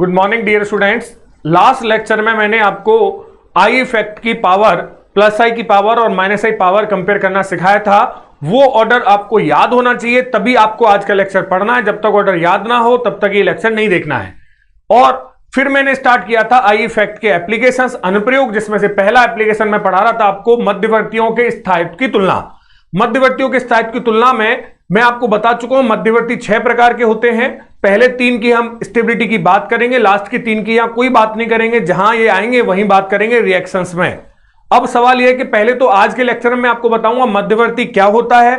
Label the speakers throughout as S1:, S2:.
S1: Good morning dear students. Last lecture में मैंने आपको आई इफेक्ट की पावर, प्लस आई की पावर और माइनस आई पावर कंपेयर करना सिखाया था। वो ऑर्डर आपको याद होना चाहिए, तभी आपको आज का लेक्चर पढ़ना है। जब तक ऑर्डर याद ना हो तब तक ये लेक्चर नहीं देखना है। और फिर मैंने स्टार्ट किया था आई इफेक्ट के एप्लीकेशंस, अनुप्रयोग, जिसमें से पहला एप्लीकेशन में पढ़ा रहा था आपको मध्यवर्तियों के स्थायित्व की तुलना। मध्यवर्तियों के स्थायित्व की तुलना में मैं आपको बता चुका हूं मध्यवर्ती 6 प्रकार के होते हैं। पहले 3 की हम स्टेबिलिटी की बात करेंगे, लास्ट की 3 की यहां कोई बात नहीं करेंगे, जहां ये आएंगे वहीं बात करेंगे रिएक्शंस में। अब सवाल यह है कि पहले तो आज के लेक्चर में मैं आपको बताऊंगा मध्यवर्ती क्या होता है।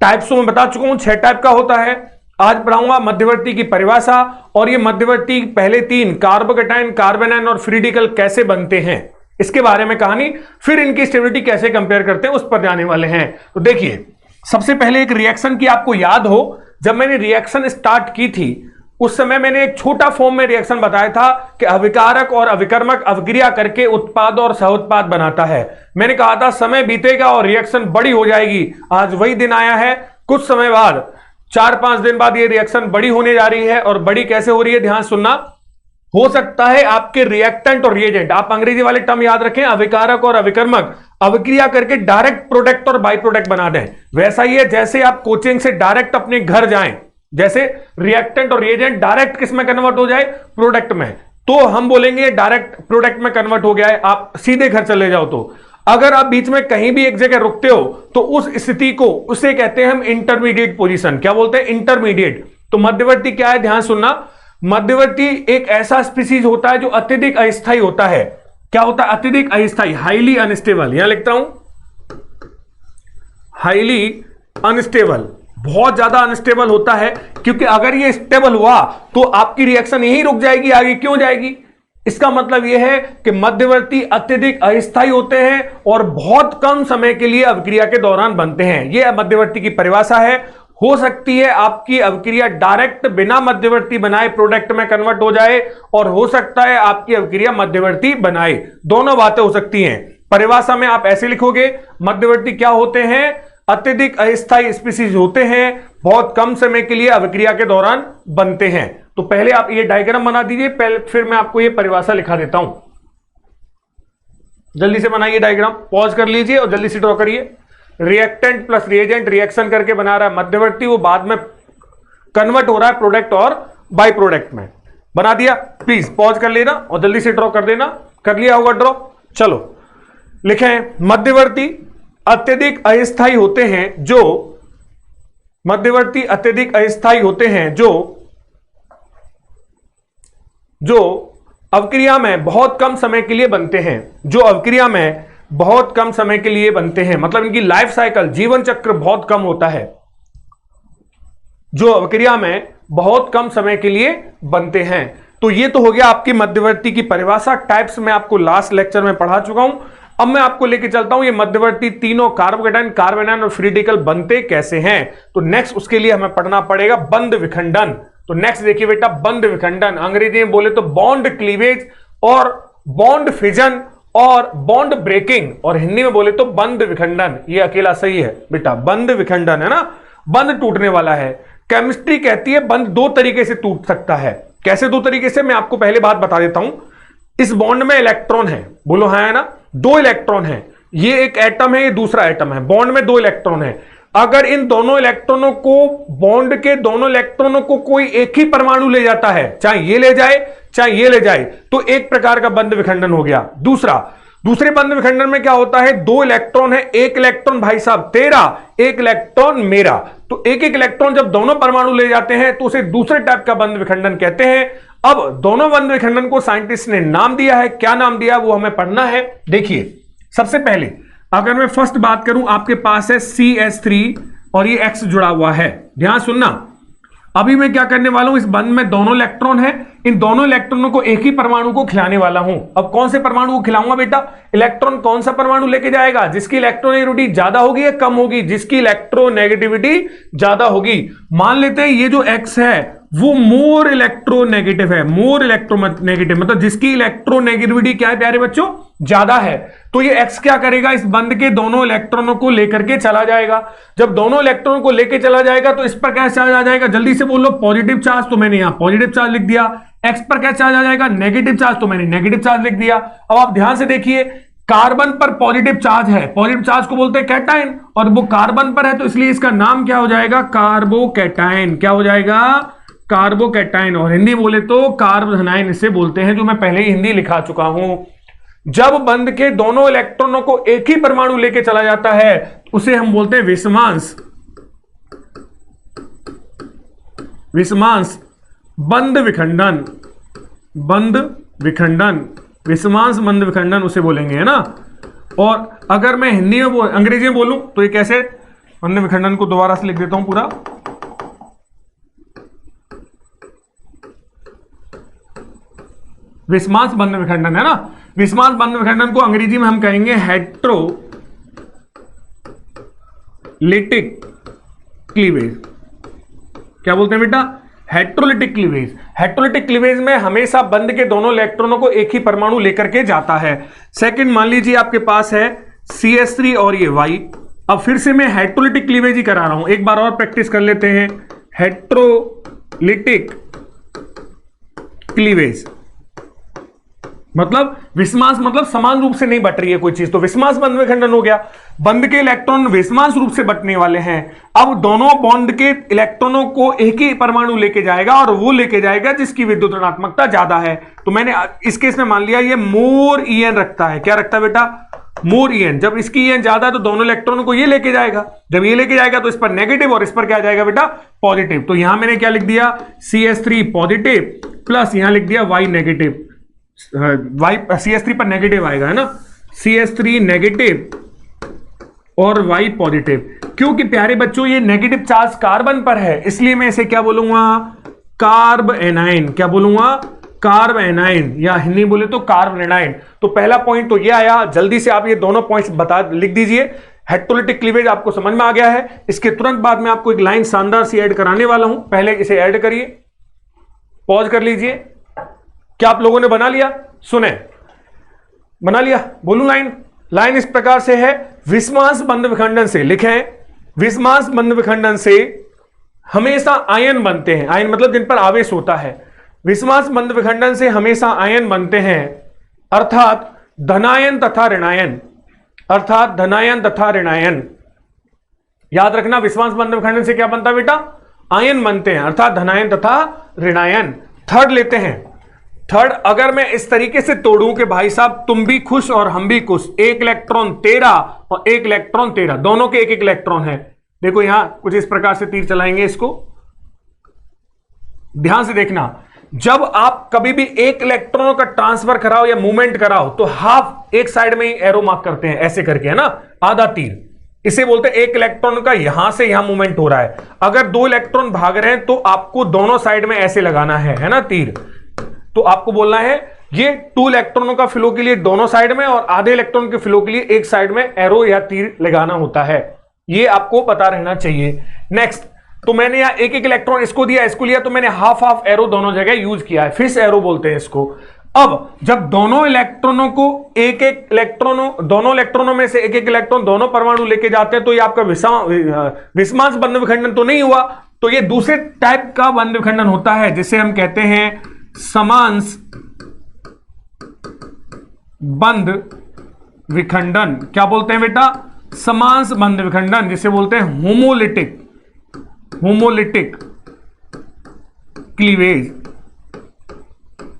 S1: टाइप्स तो मैं बता चुका हूं, 6 टाइप का होता है। आज पढ़ाऊंगा मध्यवर्ती की परिभाषा, और ये मध्यवर्ती पहले 3 कार्बोकेटायन, कार्बेनायन और फ्री रेडिकल कैसे बनते हैं इसके बारे में कहानी, फिर इनकी स्टेबिलिटी कैसे कंपेयर करते हैं उस पर जाने वाले हैं। तो देखिए, सबसे पहले एक रिएक्शन की आपको याद हो, जब मैंने रिएक्शन स्टार्ट की थी उस समय मैंने एक छोटा फॉर्म में रिएक्शन बताया था कि अभिकारक और अभिकर्मक अभिक्रिया करके उत्पाद और सहोत्पाद बनाता है। मैंने कहा था समय बीतेगा और रिएक्शन बड़ी हो जाएगी। आज वही दिन आया है। कुछ समय बाद, 4-5 दिन बाद ये रिएक्शन बड़ी होने जा रही है। और बड़ी कैसे हो रही है, ध्यान सुनना। हो सकता है आपके रिएक्टेंट और रिएजेंट, आप अंग्रेजी वाले टर्म याद रखें, अभिकारक और अभिकर्मक अभिक्रिया करके डायरेक्ट प्रोडक्ट और बाई प्रोडक्ट बना दें। वैसा ही है जैसे आप कोचिंग से डायरेक्ट अपने घर जाएं, जैसे रिएक्टेंट और रिएजेंट डायरेक्ट किस में कन्वर्ट हो जाए, प्रोडक्ट में, तो हम बोलेंगे डायरेक्ट प्रोडक्ट में कन्वर्ट हो गया है। आप सीधे घर चले जाओ तो अगर आप बीच में कहीं भी एक जगह रुकते हो तो उस स्थिति को, उसे कहते हैं हम इंटरमीडिएट पोजीशन। क्या बोलते हैं, इंटरमीडिएट। तो मध्यवर्ती क्या है, ध्यान सुनना। मध्यवर्ती एक ऐसा स्पीसीज होता है जो अत्यधिक अस्थायी होता है। क्या होता है, अत्यधिक अस्थायी, हाईली अनस्टेबल। यहां लिखता हूं हाईली अनस्टेबल, बहुत ज्यादा अनस्टेबल होता है। क्योंकि अगर ये स्टेबल हुआ तो आपकी रिएक्शन यहीं रुक जाएगी, आगे क्यों जाएगी। इसका मतलब यह है कि मध्यवर्ती अत्यधिक अस्थायी होते हैं और बहुत कम समय के लिए अभिक्रिया के दौरान बनते हैं। यह मध्यवर्ती की परिभाषा है। हो सकती है आपकी अभिक्रिया डायरेक्ट बिना मध्यवर्ती बनाए प्रोडक्ट में कन्वर्ट हो जाए, और हो सकता है आपकी अभिक्रिया मध्यवर्ती बनाए। दोनों बातें हो सकती हैं। परिभाषा में आप ऐसे लिखोगे, मध्यवर्ती क्या होते हैं, अत्यधिक अस्थायी स्पीसीज होते हैं, बहुत कम समय के लिए अभिक्रिया के दौरान बनते हैं। तो पहले आप ये डायग्राम बना दीजिए, पहले फिर मैं आपको ये परिभाषा लिखा देता हूं। जल्दी से बनाइए डायग्राम, पॉज कर लीजिए और जल्दी से ड्रॉ करिए। रिएक्टेंट प्लस रिएजेंट रिएक्शन करके बना रहा है मध्यवर्ती, वो बाद में कन्वर्ट हो रहा है प्रोडक्ट और बाई प्रोडक्ट में। बना दिया, प्लीज पॉज कर लेना और जल्दी से ड्रॉ कर देना। कर लिया होगा ड्रॉ, चलो लिखें। मध्यवर्ती अत्यधिक अस्थायी होते हैं जो, मध्यवर्ती अत्यधिक अस्थायी होते हैं जो अभिक्रिया में बहुत कम समय के लिए बनते हैं। जो अभिक्रिया में बहुत कम समय के लिए बनते हैं, मतलब इनकी लाइफ साइकिल, जीवन चक्र बहुत कम होता है। जो अभिक्रिया में बहुत कम समय के लिए बनते हैं। तो ये तो हो गया आपकी मध्यवर्ती की परिभाषा। टाइप्स में आपको लास्ट लेक्चर में पढ़ा चुका हूं। अब मैं आपको लेके चलता हूं ये मध्यवर्ती तीनों कार्बोकेटायन, कार्बेनायन और फ्री रेडिकल बनते कैसे हैं। तो नेक्स्ट उसके लिए हमें पढ़ना पड़ेगा बंध विखंडन। तो नेक्स्ट देखिए बेटा, बंध विखंडन, अंग्रेजी में बोले तो बॉन्ड क्लीवेज और बॉन्ड फिजन और बॉन्ड ब्रेकिंग, और हिंदी में बोले तो बंध विखंडन। ये अकेला सही है बेटा, बंध विखंडन है ना, बंध टूटने वाला है। केमिस्ट्री कहती है बंध 2 तरीके से टूट सकता है। कैसे 2 तरीके से, मैं आपको पहले बात बता देता हूं। इस बॉन्ड में इलेक्ट्रॉन है, बोलो हाँ है ना, 2 इलेक्ट्रॉन है। ये एक एटम है, ये दूसरा एटम है। बॉन्ड में 2 इलेक्ट्रॉन है। अगर इन दोनों इलेक्ट्रॉनों को, बॉन्ड के दोनों इलेक्ट्रॉनों को कोई एक ही परमाणु ले जाता है, चाहे ये ले जाए चाहे ये ले जाए, तो एक प्रकार का बंध विखंडन हो गया। दूसरे बंध विखंडन में क्या होता है, 2 इलेक्ट्रॉन है, एक इलेक्ट्रॉन भाई साहब तेरा, एक इलेक्ट्रॉन मेरा। तो एक इलेक्ट्रॉन जब दोनों परमाणु ले जाते हैं तो उसे दूसरे टाइप का बंध विखंडन कहते हैं। अब दोनों बंध विखंडन को साइंटिस्ट ने नाम दिया है। क्या नाम दिया वो हमें पढ़ना है। देखिए, सबसे पहले अगर मैं फर्स्ट बात करूं, आपके पास है CH3 और ये X जुड़ा हुआ है। ध्यान सुनना, अभी मैं क्या करने वाला हूं, इस बंध में दोनों इलेक्ट्रॉन है, इन दोनों इलेक्ट्रॉनों को एक ही परमाणु को खिलाने वाला हूं। अब कौन से परमाणु को खिलाऊंगा बेटा, इलेक्ट्रॉन कौन सा परमाणु लेके जाएगा, जिसकी इलेक्ट्रोनेगेटिविटी ज्यादा होगी या कम होगी, जिसकी इलेक्ट्रोनेगेटिविटी ज्यादा होगी। मान लेते हैं ये जो X है वो मोर इलेक्ट्रोनेगेटिव है, मोर इलेक्ट्रोनेगेटिव मतलब जिसकी इलेक्ट्रोनेगेटिविटी क्या है प्यारे बच्चों, ज्यादा है। तो ये X क्या करेगा, इस बंध के दोनों इलेक्ट्रॉनों को लेकर के चला जाएगा। जब दोनों इलेक्ट्रॉनों को लेकर चला जाएगा तो इस पर क्या चार्ज आ जाएगा, जल्दी से बोलो, पॉजिटिव चार्ज। तो मैंने यहां पॉजिटिव चार्ज लिख दिया। एक्स पर क्या चार्ज आ जाएगा, नेगेटिव चार्ज, तो मैंने नेगेटिव चार्ज लिख दिया। अब आप ध्यान से देखिए, कार्बन पर पॉजिटिव चार्ज है, पॉजिटिव चार्ज को बोलते हैं कैटायन, और वो कार्बन पर है तो इसलिए इसका नाम क्या हो जाएगा, कार्बोकैटायन। क्या हो जाएगा, कार्बोकैटायन। और हिंदी बोले तो कार्बोधनायन इसे बोलते हैं, जो मैं पहले ही हिंदी लिखा चुका हूं। जब बंध के दोनों इलेक्ट्रॉनों को एक ही परमाणु लेके चला जाता है उसे हम बोलते हैं विषमांश, विषमांश बंध विखंडन, बंध विखंडन, विषमांश बंध विखंडन उसे बोलेंगे, है ना। और अगर मैं हिंदी में अंग्रेजी में बोलूं तो ये कैसे, बंध विखंडन को दोबारा से लिख देता हूं पूरा, विषमांश बंध विखंडन, है ना। विषमांश बंध विखंडन को अंग्रेजी में हम कहेंगे हेट्रोलिटिक क्लीवेज। क्या बोलते हैं बेटा, हेट्रोलिटिक क्लीवेज। हेट्रोलिटिक क्लीवेज में हमेशा बंध के दोनों इलेक्ट्रॉनों को एक ही परमाणु लेकर के जाता है। सेकंड, मान लीजिए आपके पास है CH3 और ये Y। अब फिर से मैं हेट्रोलिटिक क्लीवेज ही करा रहा हूं, एक बार और प्रैक्टिस कर लेते हैं। हेट्रोलिटिक क्लीवेज मतलब विषमांश, मतलब समान रूप से नहीं बट रही है कोई चीज, तो विषमांश बंध विखंडन हो गया। बंध के इलेक्ट्रॉन विषमांश रूप से बटने वाले हैं। अब दोनों बॉन्ड के इलेक्ट्रॉनों को एक ही परमाणु लेके जाएगा, और वो लेके जाएगा जिसकी विद्युत ऋणात्मकता ज्यादा है। तो मैंने इस केस में मान लिया ये मोर EN रखता है। क्या रखता है बेटा, मोर EN। जब इसकी EN ज्यादा है तो दोनों इलेक्ट्रॉनों को ये लेके जाएगा, जब ये लेके जाएगा तो इस पर नेगेटिव और इस पर क्या जाएगा बेटा, पॉजिटिव। तो यहां मैंने क्या लिख दिया, CH3 पॉजिटिव प्लस यहां लिख दिया Y नेगेटिव। CH3 पर नेगेटिव आएगा, है ना, CH3 नेगेटिव और Y पॉजिटिव। क्योंकि प्यारे बच्चों ये नेगेटिव चार्ज कार्बन पर है, इसलिए मैं इसे क्या बोलूंगा, कार्ब एनाइन। क्या बोलूंगा, कार्ब एनाइन, या हिंदी बोले तो कार्ब ऋणायन। तो पहला पॉइंट तो ये आया। जल्दी से आप ये दोनों पॉइंट्स लिख दीजिए। हेट्रोलिटिक क्लीवेज आपको समझ में आ गया है। इसके तुरंत बाद में आपको एक लाइन शानदार सी ऐड कराने वाला हूं, पहले इसे ऐड करिए, पॉज कर लीजिए। क्या आप लोगों ने बना लिया, सुने, बना लिया, बोलूं लाइन। लाइन इस प्रकार से है, विषमांश बंध विखंडन से लिखें, विषमांश बंध विखंडन से हमेशा आयन बनते हैं। आयन मतलब जिन पर आवेश होता है। विषमांश बंध विखंडन से हमेशा आयन बनते हैं, अर्थात धनायन तथा ऋणायन, अर्थात धनायन तथा ऋणायन। याद रखना, विषमांश बंध विखंडन से क्या बनता है बेटा, आयन बनते हैं, अर्थात धनायन तथा ऋणायन। थर्ड लेते हैं। थर्ड, अगर मैं इस तरीके से तोड़ूं कि भाई साहब तुम भी खुश और हम भी खुश, एक इलेक्ट्रॉन 13 और एक इलेक्ट्रॉन 13, दोनों के एक एक इलेक्ट्रॉन है। देखो यहां कुछ इस प्रकार से तीर चलाएंगे, इसको ध्यान से देखना। जब आप कभी भी एक इलेक्ट्रॉनों का ट्रांसफर कराओ या मूवमेंट कराओ तो हाफ एक साइड में ही एरो मार्क करते हैं, ऐसे करके, है ना, आधा तीर। इसे बोलते हैं एक इलेक्ट्रॉन का यहां से यहां मूवमेंट हो रहा है। अगर दो इलेक्ट्रॉन भाग रहे हैं तो आपको दोनों साइड में ऐसे लगाना है ना तीर। तो आपको बोलना है ये 2 इलेक्ट्रॉनों का फ्लो के लिए दोनों साइड में और आधे इलेक्ट्रॉन के फ्लो के लिए एक साइड में एरो या तीर लगाना होता है। ये आपको पता रहना चाहिए। नेक्स्ट, तो मैंने यहां एक एक इलेक्ट्रॉन इसको दिया, इसको लिया, तो मैंने हाफ हाफ एरो दोनों जगह यूज किया है, फिश एरो बोलते हैं इसको। अब जब दोनों इलेक्ट्रॉनों को एक एक इलेक्ट्रॉनों, दोनों इलेक्ट्रॉनों में से एक एक इलेक्ट्रॉन दोनों परमाणु लेके जाते हैं तो ये आपका विषमांश बंध विखंडन तो नहीं हुआ। तो ये दूसरे टाइप का बंध विखंडन होता है जिसे हम कहते हैं समांश बंध विखंडन। क्या बोलते हैं बेटा, समांश बंध विखंडन, जिसे बोलते हैं होमोलिटिक, होमोलिटिक क्लीवेज।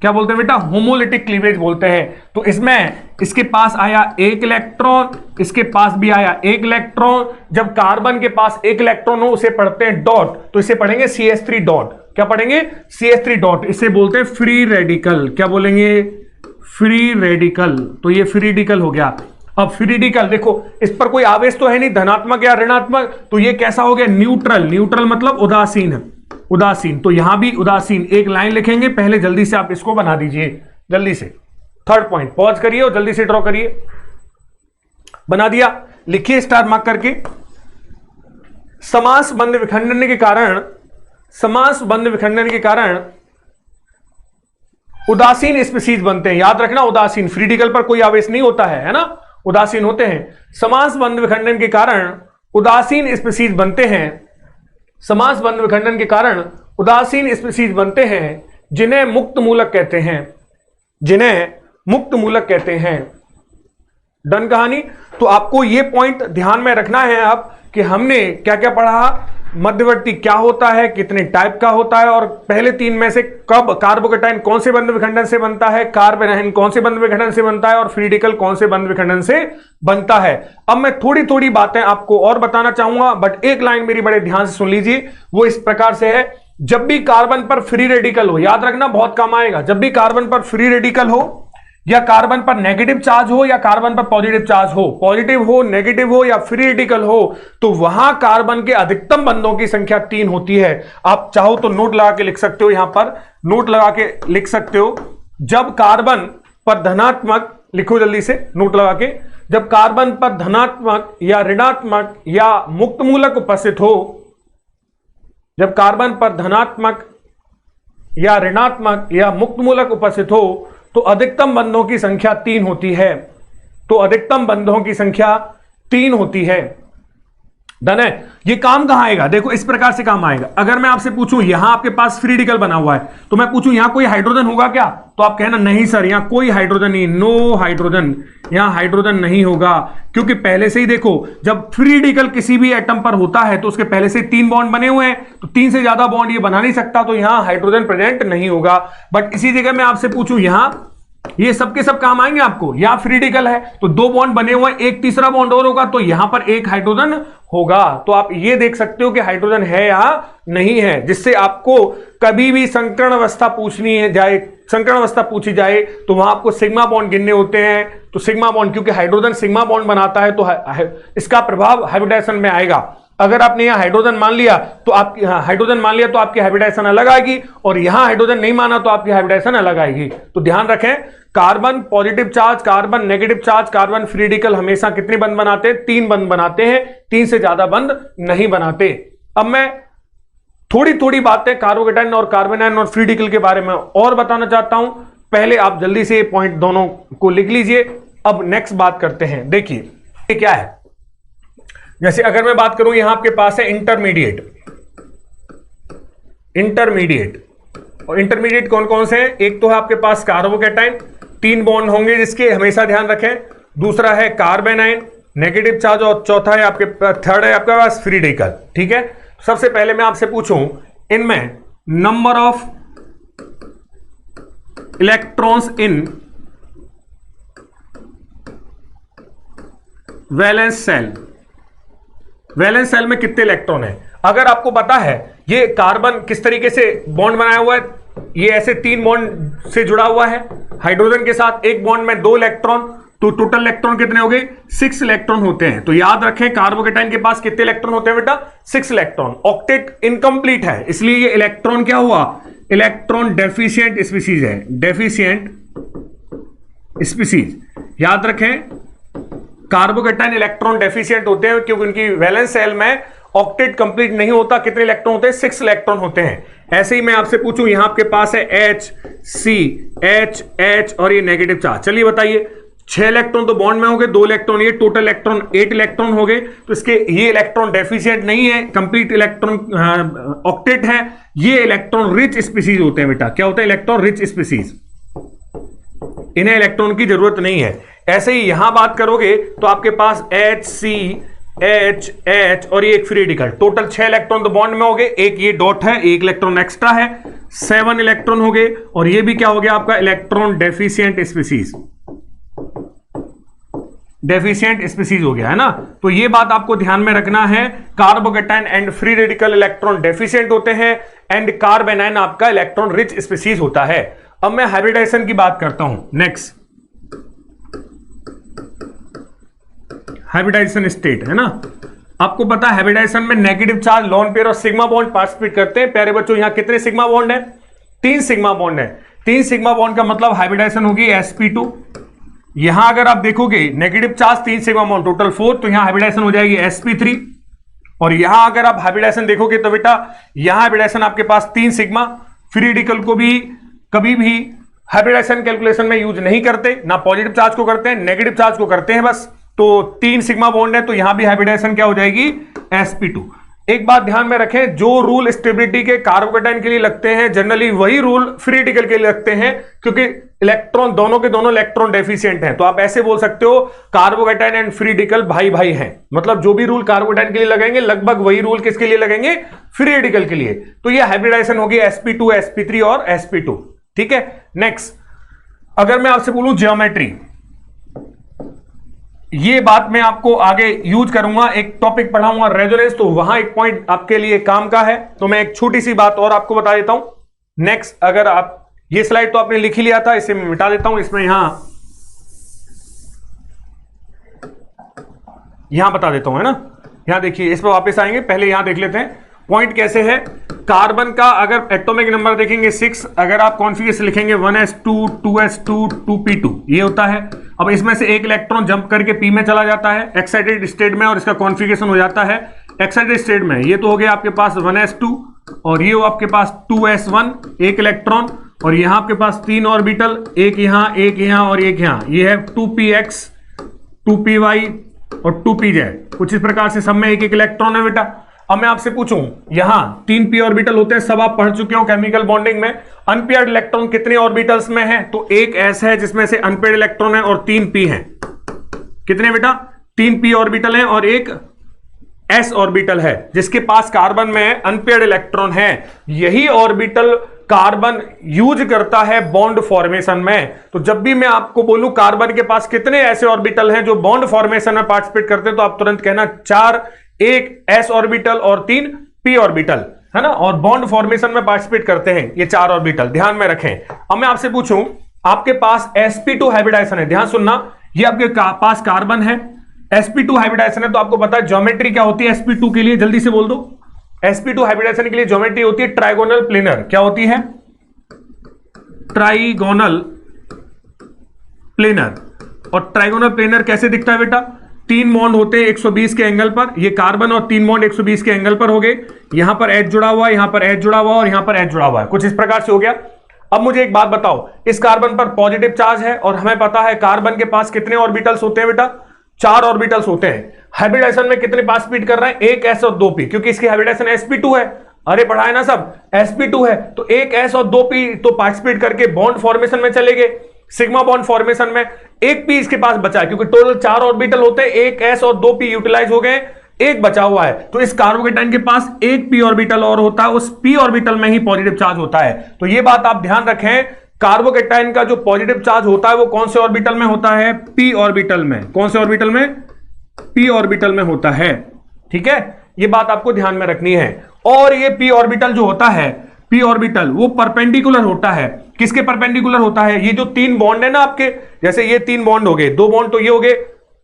S1: क्या बोलते हैं बेटा, होमोलिटिक क्लीवेज बोलते हैं। तो इसमें इसके पास आया एक इलेक्ट्रॉन, इसके पास भी आया एक इलेक्ट्रॉन। जब कार्बन के पास एक इलेक्ट्रॉन हो उसे पढ़ते हैं डॉट, तो इसे पढ़ेंगे CH3 डॉट। क्या पढ़ेंगे, CH3 डॉट। इसे बोलते हैं फ्री रेडिकल। क्या बोलेंगे, फ्री रेडिकल। तो ये फ्री रेडिकल हो गया। अब फ्री रेडिकल देखो, इस पर कोई आवेश तो है नहीं, धनात्मक या ऋणात्मक, तो ये कैसा हो गया, न्यूट्रल। न्यूट्रल मतलब उदासीन, उदासीन। तो यहां भी उदासीन। एक लाइन लिखेंगे, पहले जल्दी से आप इसको बना दीजिए, जल्दी से। थर्ड पॉइंट पॉज करिए और जल्दी से ड्रॉ करिए। बना दिया, लिखिए स्टार मार्क करके। समास बंध विखंडन के कारण, समास बंध विखंडन के कारण उदासीन स्पीशीज बनते हैं। याद रखना, उदासीन, फ्री रेडिकल पर कोई आवेश नहीं होता है ना, उदासीन होते हैं। समास बंध विखंडन के कारण उदासीन स्पीशीज बनते हैं। समास बंध विखंडन के कारण उदासीन स्पीशीज बनते हैं। जिन्हें मुक्त मूलक कहते हैं, जिन्हें मुक्त मूलक कहते हैं। डन कहानी। तो आपको यह पॉइंट ध्यान में रखना है अब कि हमने क्या क्या पढ़ा, मध्यवर्ती क्या होता है, कितने टाइप का होता है, और पहले तीन में से कब कार्बोकेटाइन कौन से बंध विखंडन से बनता है, कार्बेनाइन कौन से बंध विखंडन से बनता है, और फ्री रेडिकल कौन से बंध विखंडन से बनता है। अब मैं थोड़ी थोड़ी बातें आपको और बताना चाहूंगा, बट एक लाइन मेरी बड़े ध्यान से सुन लीजिए। वो इस प्रकार से है, जब भी कार्बन पर फ्री रेडिकल हो, याद रखना बहुत काम आएगा, जब भी कार्बन पर फ्री रेडिकल हो या कार्बन पर नेगेटिव चार्ज हो या कार्बन पर पॉजिटिव चार्ज हो, पॉजिटिव हो, नेगेटिव हो या फ्री रेडिकल हो, तो वहां कार्बन के अधिकतम बंधों की संख्या 3 होती है। आप चाहो तो नोट लगा के लिख सकते हो, यहां पर नोट लगा के लिख सकते हो। जब कार्बन पर धनात्मक, लिखो जल्दी से नोट लगा के, जब कार्बन पर धनात्मक या ऋणात्मक या मुक्त मूलक उपस्थित हो, जब कार्बन पर धनात्मक या ऋणात्मक या मुक्त मूलक उपस्थित हो, तो अधिकतम बंधों की संख्या 3 होती है। तो अधिकतम बंधों की संख्या 3 होती है। डन है। ये काम कहां आएगा, देखो इस प्रकार से काम आएगा। अगर मैं आपसे पूछूं यहां आपके पास फ्री रेडिकल बना हुआ है, तो मैं पूछूं यहां कोई हाइड्रोजन होगा क्या, तो आप कहना नहीं सर यहां कोई हाइड्रोजन नहीं, नो हाइड्रोजन, यहां हाइड्रोजन नहीं होगा, क्योंकि पहले से ही देखो जब फ्री रेडिकल किसी भी एटम पर होता है तो उसके पहले से 3 बॉन्ड बने हुए हैं, तो 3 से ज्यादा बॉन्ड ये बना नहीं सकता, तो यहां हाइड्रोजन प्रेजेंट नहीं होगा। बट इसी जगह मैं आपसे पूछूं यहां ये सबके सब काम आएंगे आपको, यहां फ्री रेडिकल है तो 2 बॉन्ड बने हुए हैं, एक तीसरा बॉन्ड और होगा, तो यहां पर एक हाइड्रोजन होगा। तो आप ये देख सकते हो कि हाइड्रोजन है या नहीं है, जिससे आपको कभी भी संकर्ण अवस्था पूछनी है जाए, संकर्ण अवस्था पूछी जाए तो वहां आपको सिग्मा बॉन्ड गिनने होते हैं। तो सिग्मा बॉन्ड, क्योंकि हाइड्रोजन सिग्मा बॉन्ड बनाता है, तो इसका प्रभाव हाइब्रिडाइजेशन में आएगा। अगर आपने यहां हाइड्रोजन मान लिया तो आपकी हाइड्रोजन मान लिया तो आपकी हाइब्रिडाइजेशन अलग आएगी, और यहां हाइड्रोजन नहीं माना तो आपकी हाइब्रिडाइजेशन अलग आएगी। तो ध्यान रखें, carbon positive charge, carbon negative charge, carbon free radical हमेशा कितने बंध बनाते हैं, 3 बंध बनाते हैं, 3 से ज्यादा बंध नहीं बनाते। अब मैं थोड़ी थोड़ी बातें कार्बोकेटाइन और कार्बेनाइन और फ्री रेडिकल के बारे में और बताना चाहता हूं। पहले आप जल्दी से ये पॉइंट दोनों को लिख लीजिए। अब नेक्स्ट बात करते हैं। देखिए ये क्या है, जैसे अगर मैं बात करूं यहां आपके पास है इंटरमीडिएट, इंटरमीडिएट, और इंटरमीडिएट कौन कौन से हैं, एक तो है आपके पास कार्बोकेटाइन, 3 बॉन्ड होंगे जिसके हमेशा ध्यान रखें, दूसरा है कार्बेनाइन नेगेटिव चार्ज, और चौथा है आपके, थर्ड है आपके पास फ्री रेडिकल। ठीक है, सबसे पहले मैं आपसे पूछूं इनमें number of electrons in valence shell, valence shell में कितने इलेक्ट्रॉन है। अगर आपको पता है ये कार्बन किस तरीके से बॉन्ड बनाया हुआ है, ये ऐसे 3 बॉन्ड से जुड़ा हुआ है हाइड्रोजन के साथ, एक बॉन्ड में 2 इलेक्ट्रॉन, तो टोटल इलेक्ट्रॉन कितने हो गए, 6 इलेक्ट्रॉन होते हैं। तो याद रखें कार्बोकेटाइन के पास कितने इलेक्ट्रॉन होते हैं बेटा, 6 इलेक्ट्रॉन। ऑक्टेट इनकम्प्लीट है, इसलिए ये इलेक्ट्रॉन क्या हुआ, इलेक्ट्रॉन डेफिशिएंट स्पीसीज है, डेफिशिएंट स्पीसीज। याद रखें कार्बोकेटाइन इलेक्ट्रॉन डेफिशिएंट होते हैं क्योंकि उनकी वैलेंस सेल में ऑक्टेट कंप्लीट नहीं होता। कितने इलेक्ट्रॉन होते हैं, 6 इलेक्ट्रॉन होते हैं। ऐसे ही मैं आपसे पूछूं यहां आपके पास है H C H H और ये नेगेटिव चार्ज, चलिए बताइए 6 इलेक्ट्रॉन तो बॉन्ड में हो गए, 2 इलेक्ट्रॉन, ये टोटल इलेक्ट्रॉन 8 इलेक्ट्रॉन हो गए। तो इसके ये इलेक्ट्रॉन डेफिशिएंट नहीं है, कंप्लीट इलेक्ट्रॉन ऑक्टेट है। ये इलेक्ट्रॉन रिच स्पीसीज होते हैं बेटा, क्या होता है, इलेक्ट्रॉन रिच स्पीसीज, इन्हें इलेक्ट्रॉन की जरूरत नहीं है। ऐसे ही यहां बात करोगे तो आपके पास H C H H और ये एक फ्री रेडिकल, टोटल 6 इलेक्ट्रॉन तो बॉन्ड में हो गए, एक ये डॉट है, एक इलेक्ट्रॉन एक्स्ट्रा है, 7 इलेक्ट्रॉन हो गए। और ये भी क्या हो गया आपका, electron deficient species, deficient species हो गया है ना। तो ये बात आपको ध्यान में रखना है, carbocation and free radical electron deficient होते हैं, एंड कार्बेनाइन आपका इलेक्ट्रॉन रिच स्पीसीज होता है। अब मैं हाइब्रिडाइजेशन की बात करता हूं। नेक्स्ट हाइब्रिडाइजेशन स्टेट है ना, आपको पता है हाइब्रिडाइजेशन में नेगेटिव चार्ज, लोन पेयर और सिग्मा बॉन्ड पार्टिसिपेट करते हैं। प्यारे बच्चों यहां कितने सिग्मा बॉन्ड है, 3 सिग्मा बॉन्ड है। 3 सिग्मा बॉन्ड का मतलब हाइब्रिडाइजेशन होगी sp2। यहां अगर आप देखोगे negative charge 3 sigma bond total 4, तो यहां हाइब्रिडाइजेशन हो जाएगी sp3। और यहां अगर आप हाइब्रिडाइजेशन देखोगे तो बेटा यहां हाइब्रिडाइजेशन आपके पास 3 सिग्मा, फ्री रेडिकल को भी कभी भी हाइब्रिडाइजेशन कैलकुलेशन में यूज नहीं करते, ना पॉजिटिव चार्ज को करते हैं, नेगेटिव चार्ज को करते हैं बस। तो 3 सिग्मा बॉन्ड है, तो यहां भी हाइब्रिडाइजेशन क्या हो जाएगी, sp2। एक बात ध्यान में रखें, जो रूल स्टेबिलिटी के कार्बोकेटाइन के लिए लगते हैं जनरली वही रूल फ्री रेडिकल के लिए लगते हैं, क्योंकि इलेक्ट्रॉन दोनों के दोनों इलेक्ट्रॉन डेफिशिएंट हैं। तो आप ऐसे बोल सकते हो कार्बोकेटाइन एंड फ्री रेडिकल भाई भाई हैं। मतलब जो भी रूल कार्बोकेटाइन के लिए लगेंगे लगभग वही रूल किसके लिए लगेंगे, फ्री रेडिकल के लिए। तो ये हाइब्रिडाइजेशन होगी sp2 sp3 और sp2। ठीक है, नेक्स्ट अगर मैं आपसे बोलूं ज्योमेट्री, ये बात मैं आपको आगे यूज करूंगा, एक टॉपिक पढ़ाऊंगा रेजोनेंस, तो वहां एक पॉइंट आपके लिए काम का है। तो मैं एक छोटी सी बात और आपको बता देता हूं। नेक्स्ट, अगर आप ये स्लाइड तो आपने लिख ही लिया था, इसे मैं मिटा देता हूं, इसमें यहां बता देता हूं, है ना। यहां देखिए, इस पर वापस आएंगे, पहले यहां देख लेते हैं पॉइंट कैसे है। कार्बन का अगर एटॉमिक नंबर देखेंगे 6, अगर आप कॉन्फिगरेशन लिखेंगे 1s2 2s2 2p2 ये होता है। अब इसमें से एक इलेक्ट्रॉन जंप करके p में चला जाता है एक्साइटेड स्टेट में, और इसका कॉन्फिगरेशन हो जाता है एक्साइटेड स्टेट में। ये तो हो गया आपके पास 1s2, और ये हो आपके पास 2s1 एक इलेक्ट्रॉन, और यहां आपके पास 3 ऑर्बिटल, एक यहां और एक यहां। ये है 2px 2py और 2pz। कुछ इस प्रकार से सब में एक एक इलेक्ट्रॉन है बेटा। अब मैं आपसे पूछूं, यहां 3 p ऑर्बिटल होते हैं, सब आप पढ़ चुके हो केमिकल बॉन्डिंग में। अनपेयर्ड इलेक्ट्रॉन कितने ऑर्बिटल्स में है, तो एक s है जिसमें से अनपेयर्ड इलेक्ट्रॉन है, और 3 p हैं। कितने बेटा, 3 p ऑर्बिटल हैं और एक s ऑर्बिटल है जिसके पास कार्बन में अनपेयर्ड इलेक्ट्रॉन है। यही ऑर्बिटल कार्बन यूज करता है बॉन्ड फॉर्मेशन में। तो जब भी मैं आपको बोलूं कार्बन के पास कितने ऐसे ऑर्बिटल हैं जो बॉन्ड फॉर्मेशन में पार्टिसिपेट करते हैं, तो आप तुरंत कहना 4, एक s ऑर्बिटल और 3 p ऑर्बिटल, है ना, और बॉन्ड फॉर्मेशन में पार्टिसिपेट करते हैं ये 4 ऑर्बिटल, ध्यान में रखें। अब मैं आपसे पूछूं, आपके पास sp2 हाइब्रिडाइजेशन है, ध्यान सुनना, ये आपके पास कार्बन है, sp2 हाइब्रिडाइजेशन है, तो आपको पता है ज्योमेट्री क्या होती है sp2 के लिए, जल्दी से बोल दो। sp2 हाइब्रिडाइजेशन के लिए ज्योमेट्री होती है ट्राइगोनल प्लेनर। क्या होती है, ट्राइगोनल प्लेनर। और ट्राइगोनल प्लेनर कैसे दिखता है बेटा, 3 बॉन्ड होते हैं 120 के एंगल पर, ये कार्बन और 3 बॉन्ड 120 के एंगल पर हो गए, यहां पर एच जुड़ा हुआ है, यहां पर एच जुड़ा हुआ है, और यहां पर एच जुड़ा हुआ है। कुछ इस प्रकार से हो गया। अब मुझे एक बात बताओ, इस कार्बन पर पॉजिटिव चार्ज है, और हमें पता है कार्बन के पास कितने ऑर्बिटल्स होते हैं बेटा, 4 ऑर्बिटल्स होते हैं। हाइब्रिडाइजेशन में कितने पार्टिसिपेट कर रहे हैं, एक s और 2p, क्योंकि इसकी हाइब्रिडाइजेशन sp2 है। अरे पढ़ा है ना सब, sp2 है, तो एक s और 2p तो पार्टिसिपेट करके बॉन्ड फॉर्मेशन में चले गए, सिग्मा बॉन्ड फॉर्मेशन में। एक p इसके पास बचा है, क्योंकि टोटल 4 ऑर्बिटल होते हैं, एक s और 2p यूटिलाइज हो गए, एक बचा हुआ है। तो इस कार्बोकेटाइन के पास एक p ऑर्बिटल और होता है, उस p ऑर्बिटल में ही पॉजिटिव चार्ज होता है। तो ये बात आप ध्यान रखें, कार्बोकेटाइन का जो पॉजिटिव चार्ज होता है वो कौन से ऑर्बिटल में होता है, p ऑर्बिटल में। कौन से ऑर्बिटल में, p ऑर्बिटल में होता है। ठीक है, ये बात आपको ध्यान में रखनी है। और ये p ऑर्बिटल जो होता है, p ऑर्बिटल वो परपेंडिकुलर होता है। किसके परपेंडिकुलर होता है, ये जो 3 बॉन्ड है ना आपके, जैसे ये 3 बॉन्ड हो गए, 2 बॉन्ड तो ये हो गए,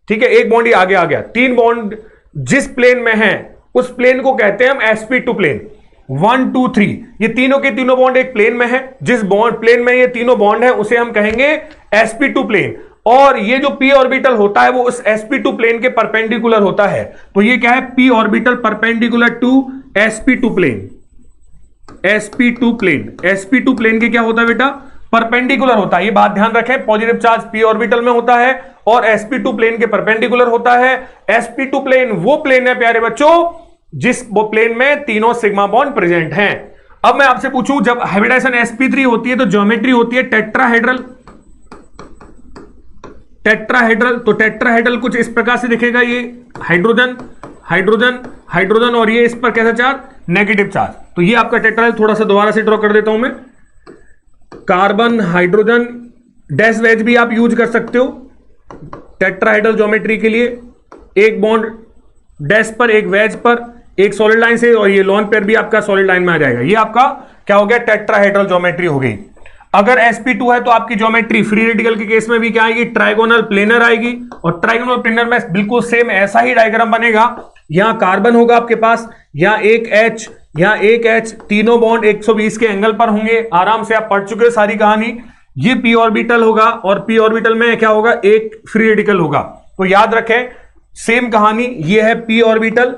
S1: ठीक है, एक बॉन्ड ये आगे आ गया, 3 बॉन्ड जिस प्लेन में है उस प्लेन को कहते हैं हम sp2 प्लेन। 1 2 3 ये तीनों के तीनों बॉन्ड एक प्लेन में है, जिस बॉन्ड प्लेन में ये तीनों बॉन्ड है उसे हम कहेंगे sp2 प्लेन। और ये जो p ऑर्बिटल होता है वो उस sp2 प्लेन के परपेंडिकुलर होता है। तो ये क्या है, p orbital perpendicular to sp2 plane. sp2 plane, sp2 plane के क्या होता है बेटा, परपेंडिकुलर होता है। ये बात ध्यान रखें, पॉजिटिव चार्ज p ऑर्बिटल में होता है और sp2 प्लेन के परपेंडिकुलर होता है। sp2 प्लेन वो प्लेन है प्यारे बच्चों जिस वो प्लेन में तीनों सिग्मा बॉन्ड प्रेजेंट हैं। अब मैं आपसे पूछूं, जब हाइब्रिडाइजेशन sp3 होती है तो ज्योमेट्री होती है टेट्राहेड्रल। टेट्राहेड्रल, तो टेट्राहेड्रल कुछ इस प्रकार से दिखेगा, ये हाइड्रोजन हाइड्रोजन हाइड्रोजन, और ये इस पर कैसा चार्ज, नेगेटिव चार्ज। तो ये आपका टेट्राहेड्रल, थोड़ा सा दोबारा से ड्रॉ कर देता हूं मैं, कार्बन हाइड्रोजन डैश वेज भी आप यूज कर सकते हो टेट्राहेड्रल ज्योमेट्री के लिए। एक बॉन्ड डैश पर, एक वेज पर, एक सॉलिड लाइन से, और ये लोन पेयर भी आपका सॉलिड लाइन में आ जाएगा। ये आपका क्या हो गया, टेट्राहेड्रल ज्योमेट्री हो गई। अगर sp2 है तो आपकी ज्योमेट्री फ्री रेडिकल के केस में भी क्या आएगी, ट्राइगोनल प्लेनर आएगी। और ट्राइगोनल प्लेनर में बिल्कुल सेम ऐसा ही डायग्राम बनेगा, यहां कार्बन होगा आपके पास, यहां एक H, यहां एक H, तीनों बॉन्ड 120 के एंगल पर होंगे। आराम से आप पढ़ चुके हो सारी कहानी। ये p ऑर्बिटल होगा और p ऑर्बिटल में क्या होगा, एक फ्री रेडिकल होगा। तो याद रखें सेम कहानी, ये है p ऑर्बिटल,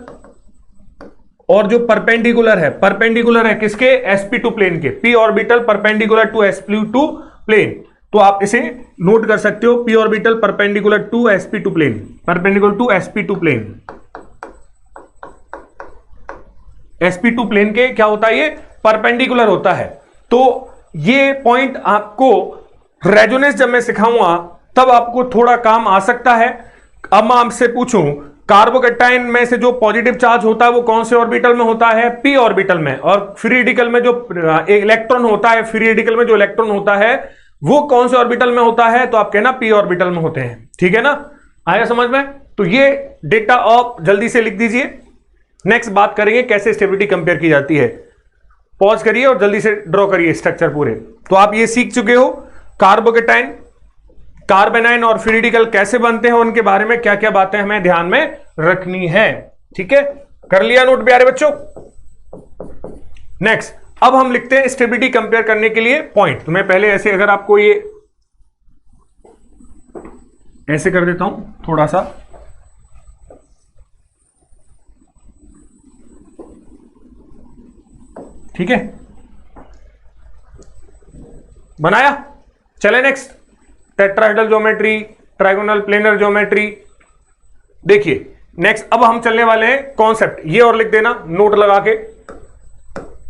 S1: और जो परपेंडिकुलर है किसके, sp2 प्लेन के, p orbital perpendicular to sp2 plane. तो आप इसे नोट कर सकते हो, p orbital perpendicular to sp2 plane, perpendicular to sp2 plane. sp2 plane के क्या होता है, ये परपेंडिकुलर होता है। तो ये पॉइंट आपको रेजोनेंस जब मैं सिखाऊंगा तब आपको थोड़ा काम आ सकता है। अब मैं आपसे पूछूं, कार्बोकैटायन में से जो पॉजिटिव चार्ज होता है वो कौन से ऑर्बिटल में होता है, p ऑर्बिटल में, और फ्री रेडिकल में जो इलेक्ट्रॉन होता है, फ्री रेडिकल में जो इलेक्ट्रॉन होता है वो कौन से ऑर्बिटल में होता है, तो आप कहना p ऑर्बिटल में होते हैं। ठीक है ना, आया समझ में? तो ये डेटा आप जल्दी से लिख दीजिए। नेक्स्ट बात करेंगे कैसे स्टेबिलिटी कंपेयर की जाती है। पॉज करिए और जल्दी से ड्रॉ करिए स्ट्रक्चर पूरे। तो आप ये सीख चुके हो कार्बोकैटायन, कार्बेनाइन और फ्री रेडिकल कैसे बनते हैं, उनके बारे में क्या क्या बातें हमें ध्यान में रखनी है। ठीक है, कर लिया नोट प्यारे बच्चों? नेक्स्ट, अब हम लिखते हैं स्टेबिलिटी कंपेयर करने के लिए पॉइंट। तो मैं पहले ऐसे, अगर आपको ये ऐसे कर देता हूं थोड़ा सा, ठीक है, बनाया। चले next, tetrahedral geometry, trigonal planar geometry. देखिए नेक्स्ट, अब हम चलने वाले हैं कॉन्सेप्ट। ये और लिख देना नोट लगा के,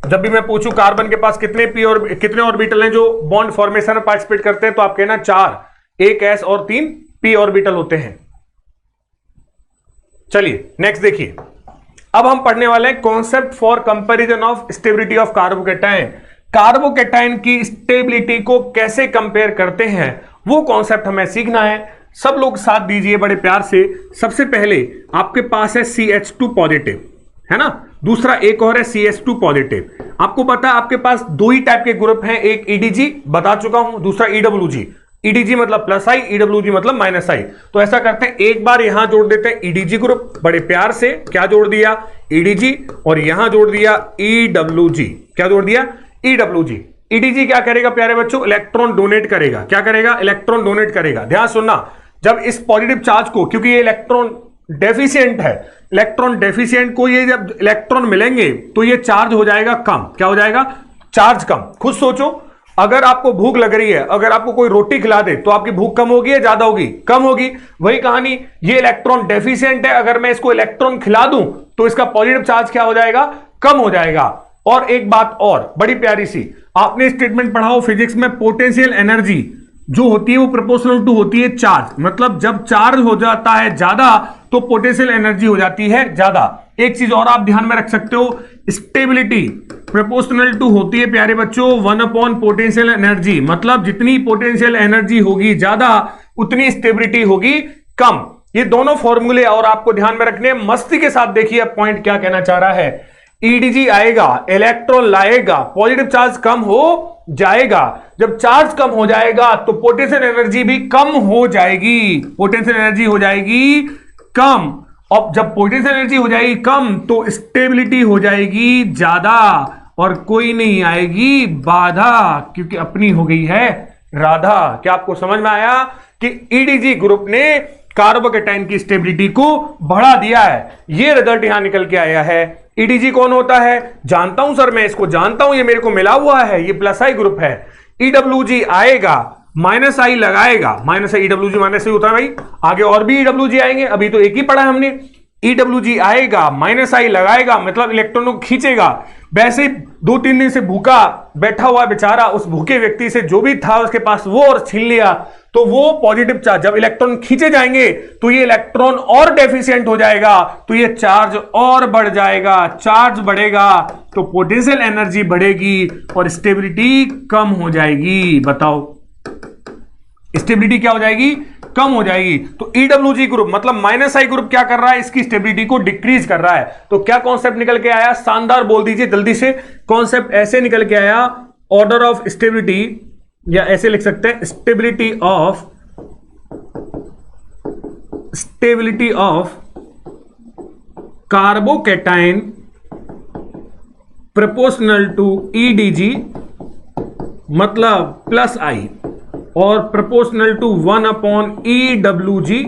S1: जब भी मैं पूछूं कार्बन के पास कितने p और कितने ऑर्बिटल हैं जो बॉन्ड फॉर्मेशन में पार्टिसिपेट करते हैं, तो आप कहना 4, 1 s और 3 p ऑर्बिटल होते हैं। चलिए नेक्स्ट देखिए, अब हम पढ़ने वाले हैं concept for comparison of stability of carbocation. Carbocation की स्टेबिलिटी को कैसे कंपेयर करते हैं वो कॉन्सेप्ट हमें सीखना है। सब लोग साथ दीजिए बड़े प्यार से। सबसे पहले आपके पास है CH2 पॉजिटिव, है ना, दूसरा एक और है CH2 पॉजिटिव। आपको पता है आपके पास दो ही टाइप के ग्रुप हैं, एक EDG बता चुका हूं, दूसरा EWG। EDG मतलब प्लस आई, EWG मतलब माइनस आई। तो ऐसा करते हैं, एक बार यहां जोड़ देते हैं EDG ग्रुप, बड़े प्यार से क्या जोड़ दिया, EDG, और यहां जोड़ दिया EWG। क्या जोड़ दिया, EWG। EDG क्या करेगा प्यारे बच्चों, इलेक्ट्रॉन डोनेट करेगा। क्या करेगा, इलेक्ट्रॉन डोनेट करेगा। ध्यान सुनना, जब इस पॉजिटिव चार्ज को, क्योंकि ये इलेक्ट्रॉन डेफिशिएंट है, इलेक्ट्रॉन डेफिशिएंट को ये जब इलेक्ट्रॉन मिलेंगे तो ये चार्ज हो जाएगा कम। क्या हो जाएगा, चार्ज कम। खुद सोचो, अगर आपको भूख लग रही है, अगर आपको कोई रोटी खिला दे तो आपकी भूख कम होगी या ज्यादा होगी, कम होगी। वही कहानी, ये इलेक्ट्रॉन डेफिशिएंट है, अगर मैं इसको इलेक्ट्रॉन खिला दूं तो इसका पॉजिटिव चार्ज क्या हो जाएगा, कम हो जाएगा। और एक बात और बड़ी प्यारी सी, आपने स्टेटमेंट पढ़ा हो फिजिक्स में, पोटेंशियल एनर्जी जो होती है वो प्रोपोर्शनल टू होती है चार्ज। मतलब जब चार्ज हो जाता है ज्यादा तो पोटेंशियल एनर्जी हो जाती है ज्यादा। एक चीज और आप ध्यान में रख सकते हो, स्टेबिलिटी प्रोपोर्शनल टू होती है प्यारे बच्चों 1 पोटेंशियल एनर्जी। मतलब जितनी पोटेंशियल एनर्जी होगी ज्यादा उतनी स्टेबिलिटी होगी कम। ये दोनों फॉर्मूले और आपको ध्यान में रखने, मस्ती के साथ देखिए पॉइंट क्या कहना चाह रहा है। EDG आएगा, इलेक्ट्रॉन लाएगा, पॉजिटिव चार्ज कम हो जाएगा। जब चार्ज कम हो जाएगा तो पोटेंशियल एनर्जी भी कम हो जाएगी, पोटेंशियल एनर्जी हो जाएगी कम। और जब पोटेंशियल एनर्जी हो जाएगी कम तो स्टेबिलिटी हो जाएगी ज्यादा, और कोई नहीं आएगी बाधा, क्योंकि अपनी हो गई है राधा। क्या आपको समझ में आया कि EDG ग्रुप ने कार्बोकैटायन की स्टेबिलिटी को बढ़ा दिया है? ये रिजल्ट यहां निकल के आया है। EDG कौन होता है, जानता हूं सर, मैं इसको जानता हूं, ये मेरे को मिला हुआ है, ये प्लस आई ग्रुप है। EWG आएगा, माइनस आई लगाएगा, माइनस आई, EWG माइनस आई होता है भाई, आगे और भी EWG आएंगे, अभी तो एक ही पढ़ा है हमने। EWG आएगा, माइनस आई लगाएगा, मतलब इलेक्ट्रॉनों को खींचेगा। वैसे 2-3 दिन से भूखा बैठा हुआ बेचारा, उस भूखे व्यक्ति से जो भी था उसके पास वो और छीन लिया, तो वो पॉजिटिव चार्ज, जब इलेक्ट्रॉन खींचे जाएंगे तो ये इलेक्ट्रॉन और डेफिशिएंट हो जाएगा, तो ये चार्ज और बढ़ जाएगा। चार्ज बढ़ेगा तो पोटेंशियल एनर्जी बढ़ेगी और स्टेबिलिटी कम हो जाएगी। बताओ, स्टेबिलिटी क्या हो जाएगी, कम हो जाएगी। तो EWG ग्रुप मतलब माइनस आई ग्रुप क्या कर रहा है, इसकी स्टेबिलिटी को डिक्रीज कर रहा है। तो क्या कॉन्सेप्ट निकल के आया, शानदार बोल दीजिए जल्दी से। कॉन्सेप्ट ऐसे निकल के आया, ऑर्डर ऑफ स्टेबिलिटी, या ऐसे लिख सकते हैं stability of carbocation proportional to EDG मतलब प्लस आई, और प्रोपोर्शनल टू 1/EWG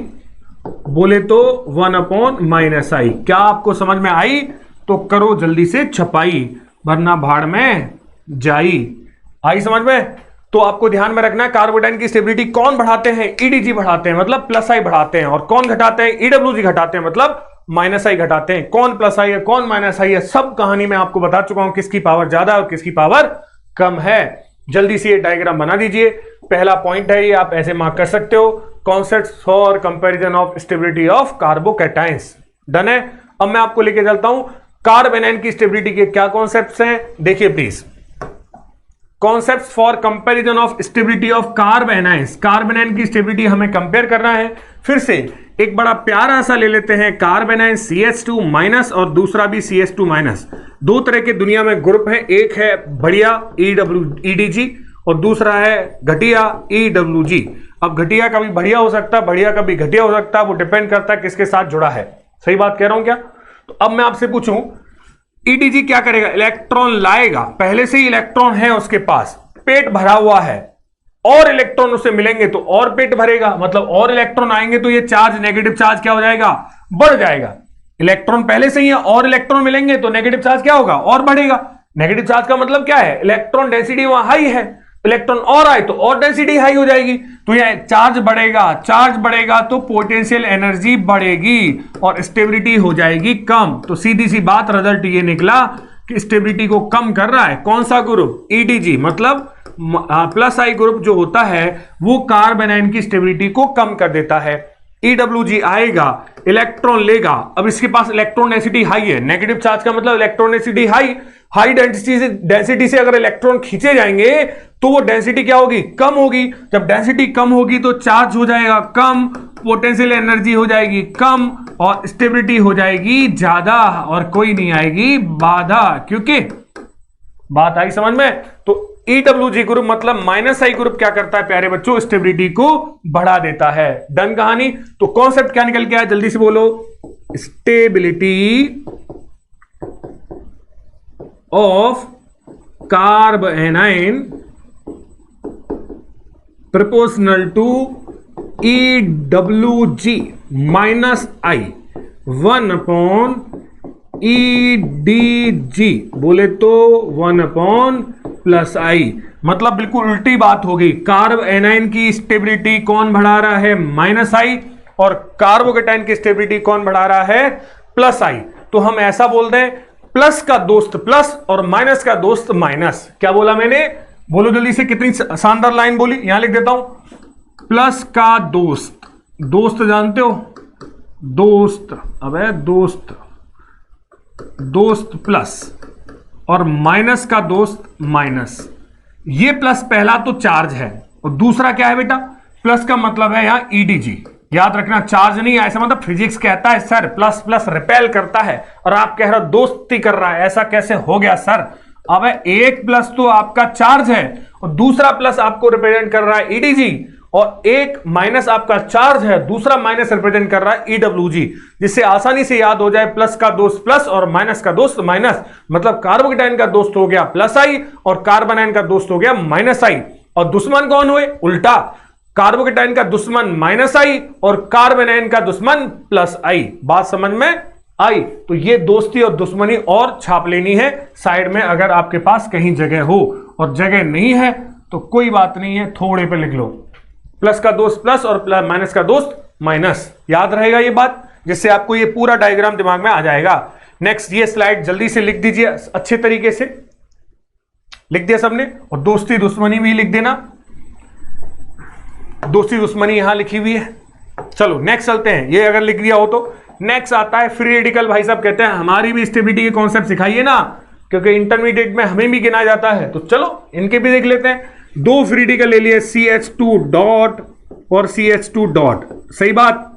S1: बोले तो 1/-आई। क्या आपको समझ में आई? तो करो जल्दी से छपाई, वरना भाड़ में जाई। आई समझ में? तो आपको ध्यान में रखना है, कार्बोकैटायन की स्टेबिलिटी कौन बढ़ाते हैं, EDG बढ़ाते हैं मतलब प्लस आई बढ़ाते हैं, और कौन घटाते हैं, EWG घटाते हैं मतलब माइनस आई घटाते हैं, कौन प्लस आई है कौन माइनस आई है, सब कहानी मैं आपको बता चुका हूं, किसकी पावर ज्यादा और किसकी पावर कम है। जल्दी से ये डायग्राम बना दीजिए। पहला पॉइंट है ये, आप ऐसे मार्क कर सकते हो, concepts for comparison of stability of carbocations. Done है। अब मैं आपको लेके चलता हूं कार्ब एनायन की स्टेबिलिटी के क्या कॉन्सेप्ट्स हैं, देखिए please. Concepts for comparison of stability of carb anions. Carb anion की स्टेबिलिटी हमें कंपेयर करना है। फिर से एक बड़ा प्यारा सा ले लेते हैं, कार्ब एनायन CH2 माइनस और दूसरा भी CH2 माइनस। दो तरह के दुनिया में ग्रुप है, एक है बढ़िया EDG और दूसरा है घटिया EWG। अब घटिया कभी बढ़िया हो सकता है, बढ़िया कभी घटिया हो सकता है, वो डिपेंड करता है किसके साथ जुड़ा है। सही बात कह रहा हूं क्या? तो अब मैं आपसे पूछूं, EDG क्या करेगा? इलेक्ट्रॉन लाएगा, पहले से ही इलेक्ट्रॉन है उसके पास, पेट भरा हुआ है, और इलेक्ट्रॉन उसे मिलेंगे तो और पेट भरेगा, मतलब और इलेक्ट्रॉन आएंगे तो ये चार्ज, नेगेटिव चार्ज क्या हो जाएगा? बढ़ जाएगा। इलेक्ट्रॉन पहले से ही है और इलेक्ट्रॉन मिलेंगे तो नेगेटिव चार्ज क्या होगा? और बढ़ेगा। नेगेटिव चार्ज का मतलब क्या है? इलेक्ट्रॉन डेंसिटी वहां हाई है, इलेक्ट्रॉन और आए तो और डेंसिटी हाई हो जाएगी, तो यह चार्ज बढ़ेगा, चार्ज बढ़ेगा तो पोटेंशियल एनर्जी बढ़ेगी और स्टेबिलिटी हो जाएगी कम। तो सीधी सी बात, रिजल्ट ये निकला कि स्टेबिलिटी को कम कर रहा है कौन सा ग्रुप? EDG, मतलब प्लस आई ग्रुप जो होता है वो कार्ब एनायन की स्टेबिलिटी को कम कर देता है। EWG आएगा, इलेक्ट्रॉन लेगा, अब इसके पास इलेक्ट्रॉन डेंसिटी हाई है, नेगेटिव चार्ज का मतलब electron density high, high density से अगर इलेक्ट्रॉन खींचे जाएंगे तो वो डेंसिटी क्या होगी? कम होगी। जब डेंसिटी कम होगी तो चार्ज हो जाएगा कम, पोटेंशियल एनर्जी हो जाएगी कम और स्टेबिलिटी हो जाएगी ज्यादा, और कोई नहीं आएगी बाधा। क्योंकि बात आई समझ में? तो EWG ग्रुप मतलब माइनस आई ग्रुप क्या करता है प्यारे बच्चों? स्टेबिलिटी को बढ़ा देता है। डन कहानी। तो कॉन्सेप्ट क्या निकल के आया, जल्दी से बोलो। Stability of carbanion proportional to EWG minus I 1/EDG, बोले तो 1/+I। मतलब बिल्कुल उल्टी बात होगी। कार्ब एनाइन की स्टेबिलिटी कौन बढ़ा रहा है? -I, और कार्बोकेटाइन की स्टेबिलिटी कौन बढ़ा रहा है? +I। तो हम ऐसा बोल दें, प्लस का दोस्त प्लस और माइनस का दोस्त माइनस। क्या बोला मैंने? बोलो जल्दी से, कितनी शानदार लाइन बोली। यहां लिख देता हूं, प्लस का दोस्त, दोस्त जानते हो? दोस्त, अबे दोस्त, दोस्त प्लस, और माइनस का दोस्त माइनस। ये प्लस पहला तो चार्ज है, और दूसरा क्या है बेटा? प्लस का मतलब है यहां EDG। याद रखना, चार्ज नहीं है ऐसा मतलब फिजिक्स कहता है सर प्लस प्लस रिपेल करता है, और आप कह रहे हो दोस्ती कर रहा है, ऐसा कैसे हो गया सर? अब एक प्लस तो आपका चार्ज है और दूसरा प्लस आपको रिप्रेजेंट कर रहा है EDG, और एक माइनस आपका चार्ज है, दूसरा माइनस रिप्रेजेंट कर रहा है EWG, जिससे आसानी से याद हो जाए प्लस का दोस्त प्लस और माइनस का दोस्त माइनस। मतलब कार्बोकेटाइन का दोस्त हो गया +I और कार्बन आयन का दोस्त हो गया -I। और दुश्मन कौन हुए? उल्टा, कार्बोकेटाइन का दुश्मन -I और कार्बन आयन का दुश्मन +I। बात समझ में आई? तो ये दोस्ती और दुश्मनी और छाप लेनी है साइड में, अगर आपके पास कहीं जगह हो, और जगह नहीं है तो कोई बात नहीं है, थोड़े पे लिख लो, प्लस का दोस्त प्लस और माइनस का दोस्त माइनस। याद रहेगा ये बात, जिससे आपको ये पूरा डायग्राम दिमाग में आ जाएगा। नेक्स्ट ये स्लाइड जल्दी से लिख दीजिए, अच्छे तरीके से लिख दिया सबने, और दोस्ती दुश्मनी भी लिख देना, दोस्ती दुश्मनी यहां लिखी हुई है। चलो नेक्स्ट चलते हैं, ये अगर लिख दिया हो तो। नेक्स्ट आता है फ्री रेडिकल। भाई साहब कहते हैं हमारी भी स्टेबिलिटी के कॉन्सेप्ट सिखाइए ना, क्योंकि इंटरमीडिएट में हमें भी गिना जाता है, तो चलो इनके भी देख लेते हैं। दो फ्री रेडिकल ले लिए, CH2 डॉट और CH2 डॉट। सही बात।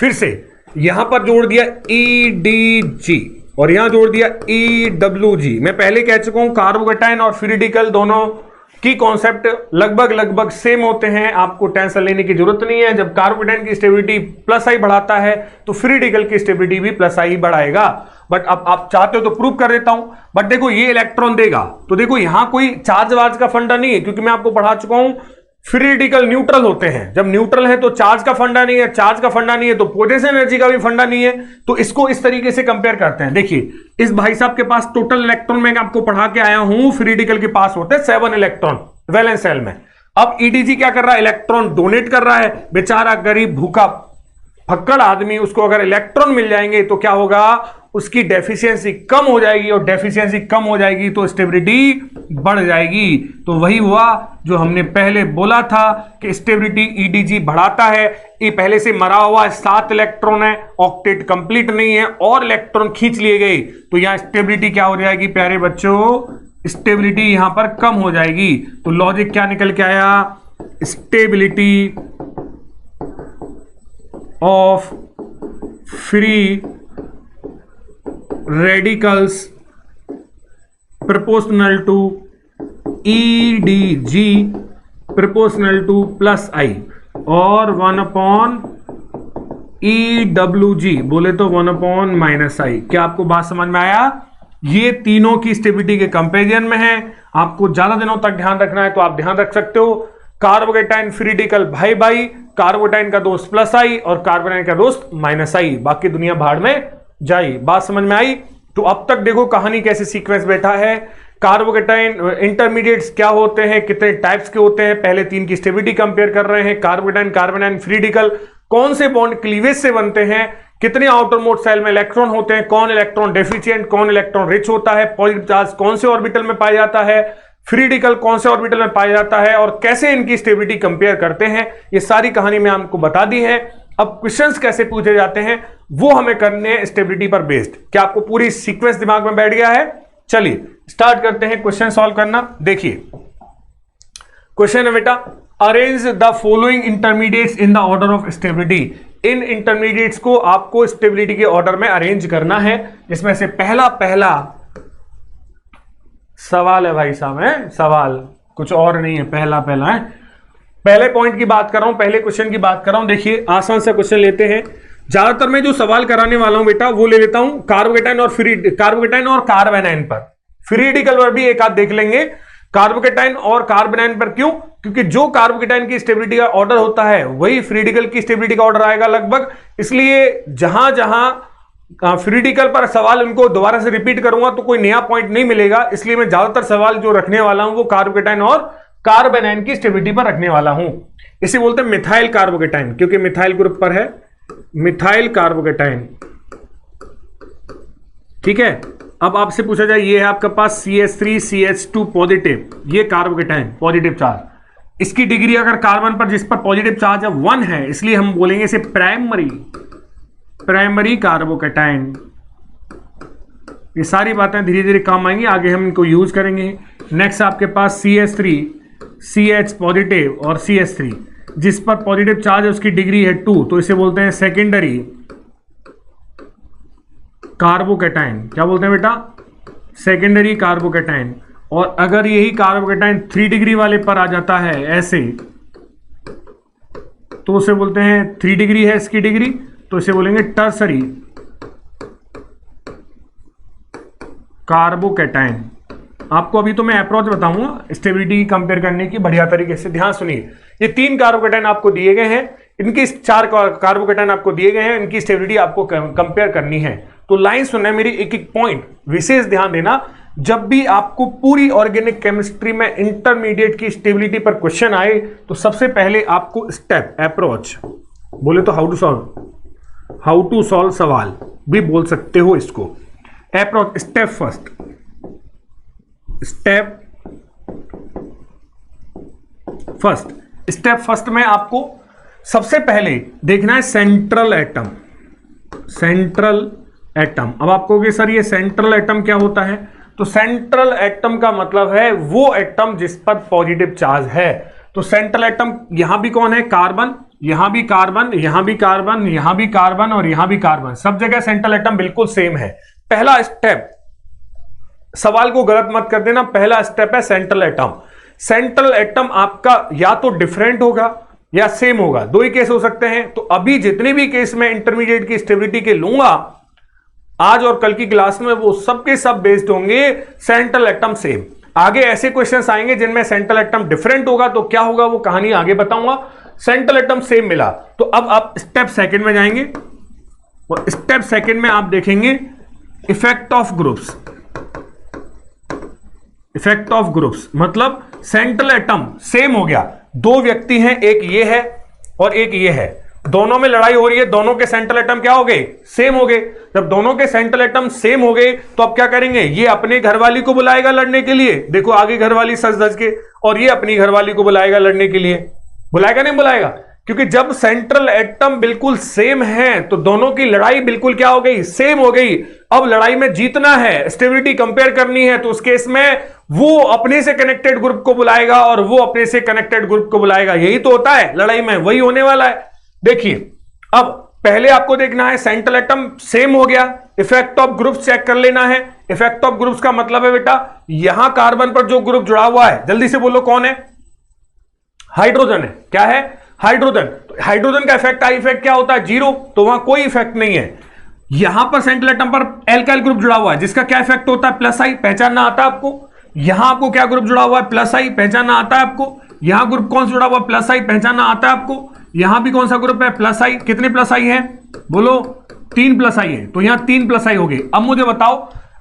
S1: फिर से यहां पर जोड़ दिया EDG और यहां जोड़ दिया EWG। मैं पहले कह चुका हूं कार्बोकेटाइन और फ्री रेडिकल दोनों की कॉन्सेप्ट लगभग सेम होते हैं, आपको टेंशन लेने की जरूरत नहीं है। जब कार्बोकेटाइन की स्टेबिलिटी +I बढ़ाता है तो फ्री रेडिकल की स्टेबिलिटी भी +I बढ़ाएगा। बट अब आप चाहते हो तो प्रूव कर देता हूं। बट देखो ये इलेक्ट्रॉन देगा, तो देखो यहां कोई चार्ज वार्ज का फंडा नहीं है, क्योंकि मैं आपको पढ़ा चुका हूं फ्री रेडिकल न्यूट्रल होते हैं। जब न्यूट्रल है तो चार्ज का फंडा नहीं है, चार्ज का फंडा नहीं है तो पोटेंशियल एनर्जी का भी फंडा नहीं है। तो इसको इस तरीके से कंपेयर करते हैं। देखिए इस भाई साहब के पास टोटल इलेक्ट्रॉन मैं आपको पढ़ा के आया हूं, फ्री रेडिकल के पास होते हैं 7 इलेक्ट्रॉन वैलेंस शेल में। अब EDG क्या कर रहा है? इलेक्ट्रॉन डोनेट कर रहा है, बेचारा गरीब भूखा फक्कड़ आदमी, उसको अगर इलेक्ट्रॉन मिल जाएंगे तो क्या होगा, उसकी डेफिशिएंसी कम हो जाएगी, और डेफिशिएंसी कम हो जाएगी तो स्टेबिलिटी बढ़ जाएगी। तो वही हुआ जो हमने पहले बोला था कि स्टेबिलिटी ईडीजी बढ़ाता है। ये पहले से मरा हुआ है, 7 इलेक्ट्रॉन है, ऑक्टेट कंप्लीट नहीं है और इलेक्ट्रॉन खींच लिए गए, तो यहां स्टेबिलिटी क्या हो जाएगी प्यारे बच्चों, स्टेबिलिटी यहां पर कम हो जाएगी। तो लॉजिक क्या निकल के आया, stability of free radicals proportional to EDG proportional to plus I और 1/EWG, बोले तो 1/-I। क्या आपको बात समझ में आया? ये तीनों की स्टेबिलिटी के कंपेरिजन में है। आपको ज्यादा दिनों तक ध्यान रखना है तो आप ध्यान रख सकते हो। कार्बोकेटाइन फ्री रेडिकल भाई भाई, कार्बोकेटाइन का दोस्त +I और कार्बोनाइन का दोस्त -I, बाकी दुनिया भाड़ में जाई। बात समझ में आई? तो अब तक देखो कहानी कैसे सीक्वेंस बैठा है। कार्बोकेटाइन इंटरमीडिएट्स क्या होते हैं, कितने टाइप्स के होते हैं, पहले 3 की स्टेबिलिटी कंपेयर कर रहे हैं। कार्बोकेटाइन कार्बोनाइन फ्री रेडिकल कौन से बॉन्ड क्लीवेज से बनते हैं, कितने आउटर मोस्ट सेल में इलेक्ट्रॉन होते हैं, कौन इलेक्ट्रॉन डेफिशिएंट कौन इलेक्ट्रॉन रिच होता है, पॉजिटिव चार्ज कौन से ऑर्बिटल में पाया जाता है, फ्री रेडिकल कौन से ऑर्बिटल में पाया जाता है, और कैसे इनकी स्टेबिलिटी कंपेयर करते हैं, ये सारी कहानी मैं आपको बता दी है। अब क्वेश्चंस कैसे पूछे जाते हैं वो हमें करने हैं स्टेबिलिटी पर बेस्ड। क्या आपको पूरी सीक्वेंस दिमाग में बैठ गया है? चलिए स्टार्ट करते हैं क्वेश्चन सॉल्व करना। देखिए क्वेश्चन है बेटा, arrange the following intermediates in the order of stability. In intermediates को आपको स्टेबिलिटी के ऑर्डर में अरेंज करना है, जिसमें से पहला सवाल है भाई साहब, है सवाल, कुछ और नहीं है, पहला है। पहले पॉइंट की बात कर रहा हूं, पहले क्वेश्चन की बात कर रहा हूं। देखिए आसान सा क्वेश्चन लेते हैं। ज्यादातर मैं जो सवाल कराने वाला हूं बेटा वो ले लेता हूं कार्बोकेटाइन और कार्बोनाइन पर। फ्री रेडिकल पर भी एक आध देख लेंगे। कार्बोकेटाइन और कार्बोनाइन पर क्यों? क्योंकि जो कार्बोकेटाइन की स्टेबिलिटी का ऑर्डर होता है वही फ्री रेडिकल की स्टेबिलिटी का ऑर्डर आएगा लगभग। इसलिए जहां जहां फ्री रेडिकल पर सवाल उनको दोबारा से रिपीट करूंगा तो कोई नया पॉइंट नहीं मिलेगा। इसलिए मैं ज्यादातर सवाल जो रखने वाला हूं वो कार्बोकेटाइन और कार्बोनाइन की स्टेबिलिटी पर रखने वाला हूं। इसे बोलते हैं मिथाइल कार्बोकेटाइन, क्योंकि मिथाइल ग्रुप पर है, मिथाइल कार्बोकेटाइन। ठीक है। अब आपसे पूछा जाए, ये है आपके पास CH3CH2 पॉजिटिव, ये कार्बोकेटाइन पॉजिटिव चार्ज। इसकी डिग्री अगर कार्बन पर जिस पर पॉजिटिव चार्ज है 1 है, इसलिए हम बोलेंगे इसे प्राइमरी कार्बोकेटाइन। ये सारी बातें धीरे धीरे काम आएंगी, आगे हम इनको यूज करेंगे। नेक्स्ट आपके पास CH3CH पॉजिटिव और CH3 जिस पर पॉजिटिव चार्ज है उसकी डिग्री है 2, तो इसे बोलते हैं सेकेंडरी कार्बोकेटाइन। क्या बोलते हैं बेटा? Secondary carbocation. और अगर यही कार्बोकेटाइन 3 डिग्री वाले पर आ जाता है ऐसे, तो उसे बोलते हैं 3 डिग्री है इसकी डिग्री, तो इसे बोलेंगे टर्सरी कार्बोकेटाइन। आपको अभी तो मैं अप्रोच बताऊंगा स्टेबिलिटी कंपेयर करने की बढ़िया तरीके से। ध्यान सुनिए, ये 3 कार्बोकेटाइन आपको दिए गए हैं, इनकी 4 कार्बोकेटाइन आपको दिए गए हैं, इनकी स्टेबिलिटी आपको कंपेयर करनी है। तो लाइन सुनना मेरी, एक एक पॉइंट विशेष ध्यान देना। जब भी आपको पूरी ऑर्गेनिक केमिस्ट्री में इंटरमीडिएट की स्टेबिलिटी पर क्वेश्चन आए तो सबसे पहले आपको स्टेप अप्रोच, बोले तो हाउ टू सॉल्व सवाल भी बोल सकते हो इसको। अप्रोच, स्टेप फर्स्ट में आपको सबसे पहले देखना है सेंट्रल एटम। अब आपको कहोगे सर ये सेंट्रल एटम क्या होता है? तो सेंट्रल एटम का मतलब है वो एटम जिस पर पॉजिटिव चार्ज है। तो सेंट्रल एटम यहां भी कौन है? कार्बन, यहां भी कार्बन, यहां भी कार्बन, यहां भी कार्बन और यहां भी कार्बन, सब जगह सेंट्रल एटम बिल्कुल सेम है। पहला स्टेप, सवाल को गलत मत कर देना, पहला स्टेप है सेंट्रल एटम। सेंट्रल एटम आपका या तो डिफरेंट होगा या सेम होगा, 2 ही केस हो सकते हैं। तो अभी जितने भी केस में इंटरमीडिएट की स्टेबिलिटी के लूंगा आज और कल की क्लास में, वो सबके सब बेस्ड होंगे सेंट्रल एटम सेम। आगे ऐसे क्वेश्चंस आएंगे जिनमें सेंट्रल एटम डिफरेंट होगा, तो क्या होगा वो कहानी आगे बताऊंगा। सेंट्रल एटम सेम मिला तो अब आप स्टेप सेकंड में जाएंगे, और स्टेप सेकंड में आप देखेंगे इफेक्ट ऑफ ग्रुप्स। मतलब सेंट्रल एटम सेम हो गया, 2 व्यक्ति हैं, एक ये है और एक ये है, दोनों में लड़ाई हो रही है, दोनों के सेंट्रल एटम क्या हो गए, सेम हो गए। जब दोनों के सेंट्रल एटम सेम हो गए तो अब क्या करेंगे, ये अपने घरवाली को बुलाएगा लड़ने के लिए, देखो आगे घरवाली सज धज के, और ये अपनी घरवाली को बुलाएगा लड़ने के लिए। बुलाएगा नहीं बुलाएगा, क्योंकि जब सेंट्रल एटम बिल्कुल सेम है तो दोनों की लड़ाई बिल्कुल क्या हो गई, सेम हो गई। अब लड़ाई में जीतना है, स्टेबिलिटी कंपेयर करनी है, तो उस केस में वो अपने से कनेक्टेड ग्रुप को बुलाएगा और वो अपने से कनेक्टेड ग्रुप को बुलाएगा। यही तो होता है लड़ाई में, वही होने वाला है। देखिए अब पहले आपको देखना है सेंट्रल एटम सेम हो गया, इफेक्ट ऑफ ग्रुप्स चेक कर लेना है। इफेक्ट ऑफ ग्रुप्स का मतलब है बेटा यहां कार्बन पर जो ग्रुप जुड़ा हुआ है, जल्दी से बोलो कौन है, हाइड्रोजन है। क्या है, हाइड्रोजन। तो हाइड्रोजन का इफेक्ट, आई इफेक्ट क्या होता है, जीरो, तो वहां कोई इफेक्ट नहीं है। यहां पर सेंट्रल एटम पर एल्काइल ग्रुप जुड़ा हुआ है जिसका क्या इफेक्ट होता है, प्लस आई, पहचानना आता है आपको। यहां आपको क्या ग्रुप जुड़ा हुआ है, प्लस आई, पहचानना आता है आपको। यहां ग्रुप कौन सा जुड़ा हुआ है, प्लस आई, पहचानना आता है आपको। यहां भी कौन सा ग्रुप है, प्लस आई। कितने प्लस आई है, बोलो 3 प्लस आई है, तो यहां 3 प्लस आई हो गई। अब मुझे बताओ,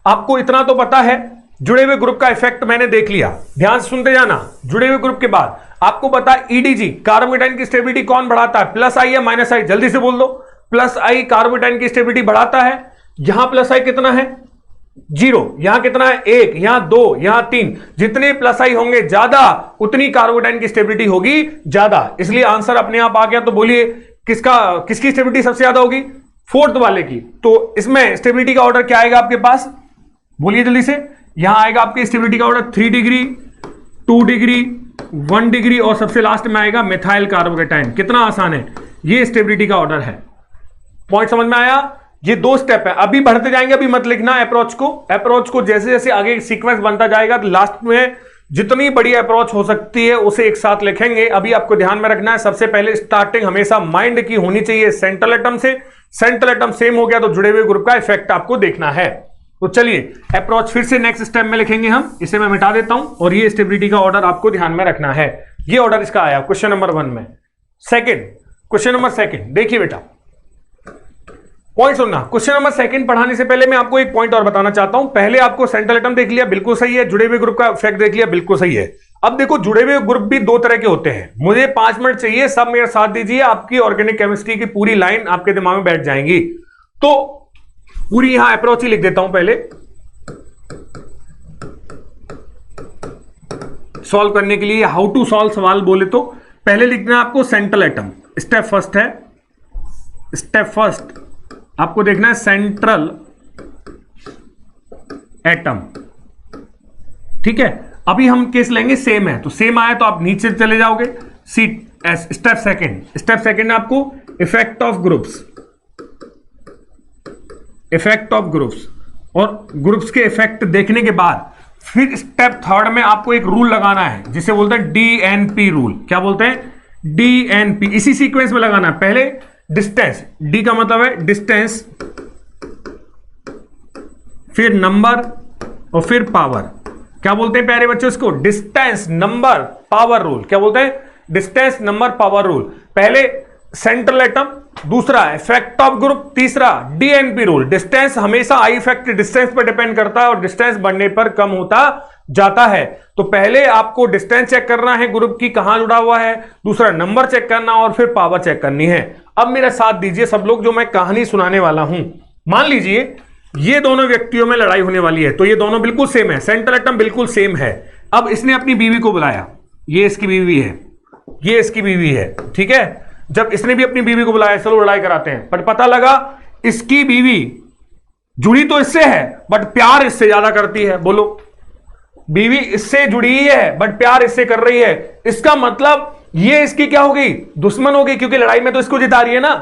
S1: आपको इतना तो पता है जुड़े हुए ग्रुप का इफेक्ट मैंने देख लिया, ध्यान से सुनते जाना। जुड़े हुए ग्रुप के बाद आपको पता ईडीजी कार्बोकेटाइन की स्टेबिलिटी कौन बढ़ाता है, प्लस आई या माइनस आई, जल्दी से बोल दो। प्लस आई कार्बोकेटाइन की स्टेबिलिटी बढ़ाता है। यहां प्लस आई कितना है, 0, यहां कितना है 1, यहां 2, यहां 3। जितने प्लस आई होंगे ज्यादा उतनी कार्बोकेटाइन की स्टेबिलिटी होगी ज्यादा, इसलिए आंसर अपने आप आ गया। तो बोलिए किसकी स्टेबिलिटी सबसे ज्यादा होगी, फोर्थ वाले की। तो इसमें स्टेबिलिटी का ऑर्डर क्या आएगा आपके पास, बोलिए जल्दी से। यहां आएगा आपके स्टेबिलिटी का ऑर्डर 3 डिग्री, 2 डिग्री, 1 डिग्री और सबसे लास्ट में आएगा मिथाइल कार्बोकेटाइन। कितना आसान है, ये स्टेबिलिटी का ऑर्डर है। पॉइंट समझ में आया, ये 2 स्टेप है। अभी बढ़ते जाएंगे, अभी मत लिखना अप्रोच को जैसे जैसे आगे सीक्वेंस बनता जाएगा तो लास्ट में जितनी बड़ी अप्रोच हो सकती है उसे एक साथ लिखेंगे। अभी आपको ध्यान में रखना है, सबसे पहले स्टार्टिंग हमेशा माइंड की होनी चाहिए सेंट्रल एटम से। सेंट्रल एटम सेम हो गया तो जुड़े हुए ग्रुप का इफेक्ट आपको देखना है। तो चलिए अप्रोच फिर से नेक्स्ट स्टेप में लिखेंगे हम, इसे मैं मिटा देता हूं और ये स्टेबिलिटी का ऑर्डर आपको ध्यान में रखना है। ये ऑर्डर इसका आया क्वेश्चन नंबर 1 में। क्वेश्चन नंबर 2 देखिए बेटा, पॉइंट सुनना। क्वेश्चन नंबर 2 पढ़ाने से पहले मैं आपको एक पॉइंट और बताना चाहता हूं। पहले आपको सेंट्रल एटम देख लिया, बिल्कुल सही है। जुड़े हुए ग्रुप का इफेक्ट देख लिया, बिल्कुल सही है। अब देखो जुड़े हुए ग्रुप भी 2 तरह के होते हैं। मुझे 5 मिनट चाहिए, सब मेरे साथ दीजिए, आपकी ऑर्गेनिक केमिस्ट्री की पूरी लाइन आपके दिमाग में बैठ जाएंगी। तो पूरी यहां अप्रोच ही लिख देता हूं पहले सॉल्व करने के लिए। हाउ टू सॉल्व सवाल बोले तो पहले लिखना है आपको सेंट्रल एटम। स्टेप फर्स्ट आपको देखना है सेंट्रल एटम, ठीक है। अभी हम केस लेंगे सेम है, तो सेम आया तो आप नीचे चले जाओगे। स्टेप सेकंड आपको इफेक्ट ऑफ ग्रुप्स और ग्रुप्स के इफेक्ट देखने के बाद फिर स्टेप 3 में आपको एक रूल लगाना है जिसे बोलते हैं डीएनपी रूल। क्या बोलते हैं, डीएनपी। इसी सीक्वेंस में लगाना है। पहले डिस्टेंस, डी का मतलब है डिस्टेंस, फिर नंबर और फिर पावर। क्या बोलते हैं प्यारे बच्चों इसको, डिस्टेंस नंबर पावर रूल। क्या बोलते हैं, डिस्टेंस नंबर पावर रूल। पहले सेंट्रल एटम, दूसरा इफेक्ट ऑफ ग्रुप, तीसरा डीएनपी रूल। डिस्टेंस हमेशा आई इफेक्ट डिस्टेंस पर डिपेंड करता है और डिस्टेंस बढ़ने पर कम होता जाता है। तो पहले आपको डिस्टेंस चेक करना है ग्रुप की, कहां जुड़ा हुआ है, दूसरा नंबर चेक करना और फिर पावर चेक करनी है। अब मेरा साथ दीजिए सब लोग, जो मैं कहानी सुनाने वाला हूं। मान लीजिए ये दोनों व्यक्तियों में लड़ाई होने वाली है, तो ये दोनों बिल्कुल सेम है, सेंट्रल एटम बिल्कुल सेम है। अब इसने अपनी बीवी को बुलाया, ये इसकी बीवी है, ये इसकी बीवी है, ठीक है। जब इसने भी अपनी बीवी को बुलाया, चलो लड़ाई कराते हैं, पर पता लगा इसकी बीवी जुड़ी तो इससे है बट प्यार इससे ज्यादा करती है। बोलो, बीवी इससे जुड़ी ही है बट प्यार इससे कर रही है। इसका मतलब ये इसकी क्या हो गई, दुश्मन हो गई, क्योंकि लड़ाई में तो इसको जिता रही है ना।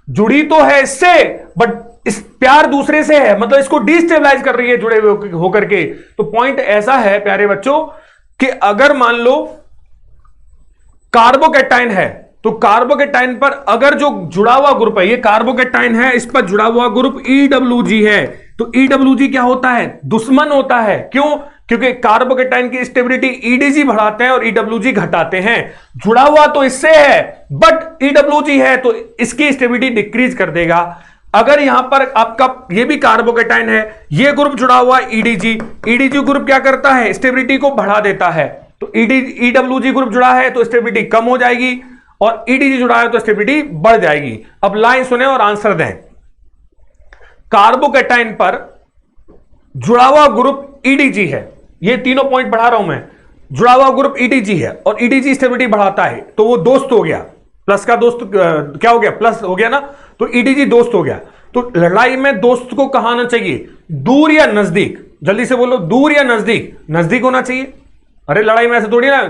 S1: जुड़ी तो है इससे बट इस प्यार दूसरे से है, मतलब इसको डिस्टेबलाइज कर रही है जुड़े हुए होकर के। तो पॉइंट ऐसा है प्यारे बच्चों कि अगर मान लो कार्बोकेटाइन है, तो कार्बोकेटाइन पर अगर जो जुड़ा हुआ ग्रुप है, ये कार्बोकेटाइन है, इस पर जुड़ा हुआ ग्रुप EWG है, तो EWG क्या होता है, दुश्मन होता है। क्यों, क्योंकि कार्बोकेटाइन की स्टेबिलिटी EDG बढ़ाते हैं और EWG घटाते हैं। जुड़ा हुआ तो इससे है बट EWG है तो इसकी स्टेबिलिटी डिक्रीज कर देगा। अगर यहां पर आपका ये भी कार्बोकेटाइन है, ये ग्रुप जुड़ा हुआ EDG ग्रुप क्या करता है, स्टेबिलिटी को बढ़ा देता है। तो EWG ग्रुप जुड़ा है तो स्टेबिलिटी कम हो जाएगी और ईडीजी जुड़ा है तो स्टेबिलिटी बढ़ जाएगी। अब लाइन सुने और आंसर दें। कार्बोकैटायन पर जुड़ा हुआ ग्रुप ईडीजी है, ये तीनों पॉइंट बढ़ा रहा हूं मैं। जुड़ा हुआ ग्रुप ईडीजी है और ईडीजी स्टेबिलिटी बढ़ाता है, तो वो दोस्त हो गया। प्लस का दोस्त क्या हो गया, प्लस हो गया ना, तो ईडीजी दोस्त हो गया। तो लड़ाई में दोस्त को कहां आना चाहिए, दूर या नजदीक? जल्दी से बोलो, दूर या नजदीक? नजदीक होना चाहिए। अरे लड़ाई में ऐसे थोड़ी ना,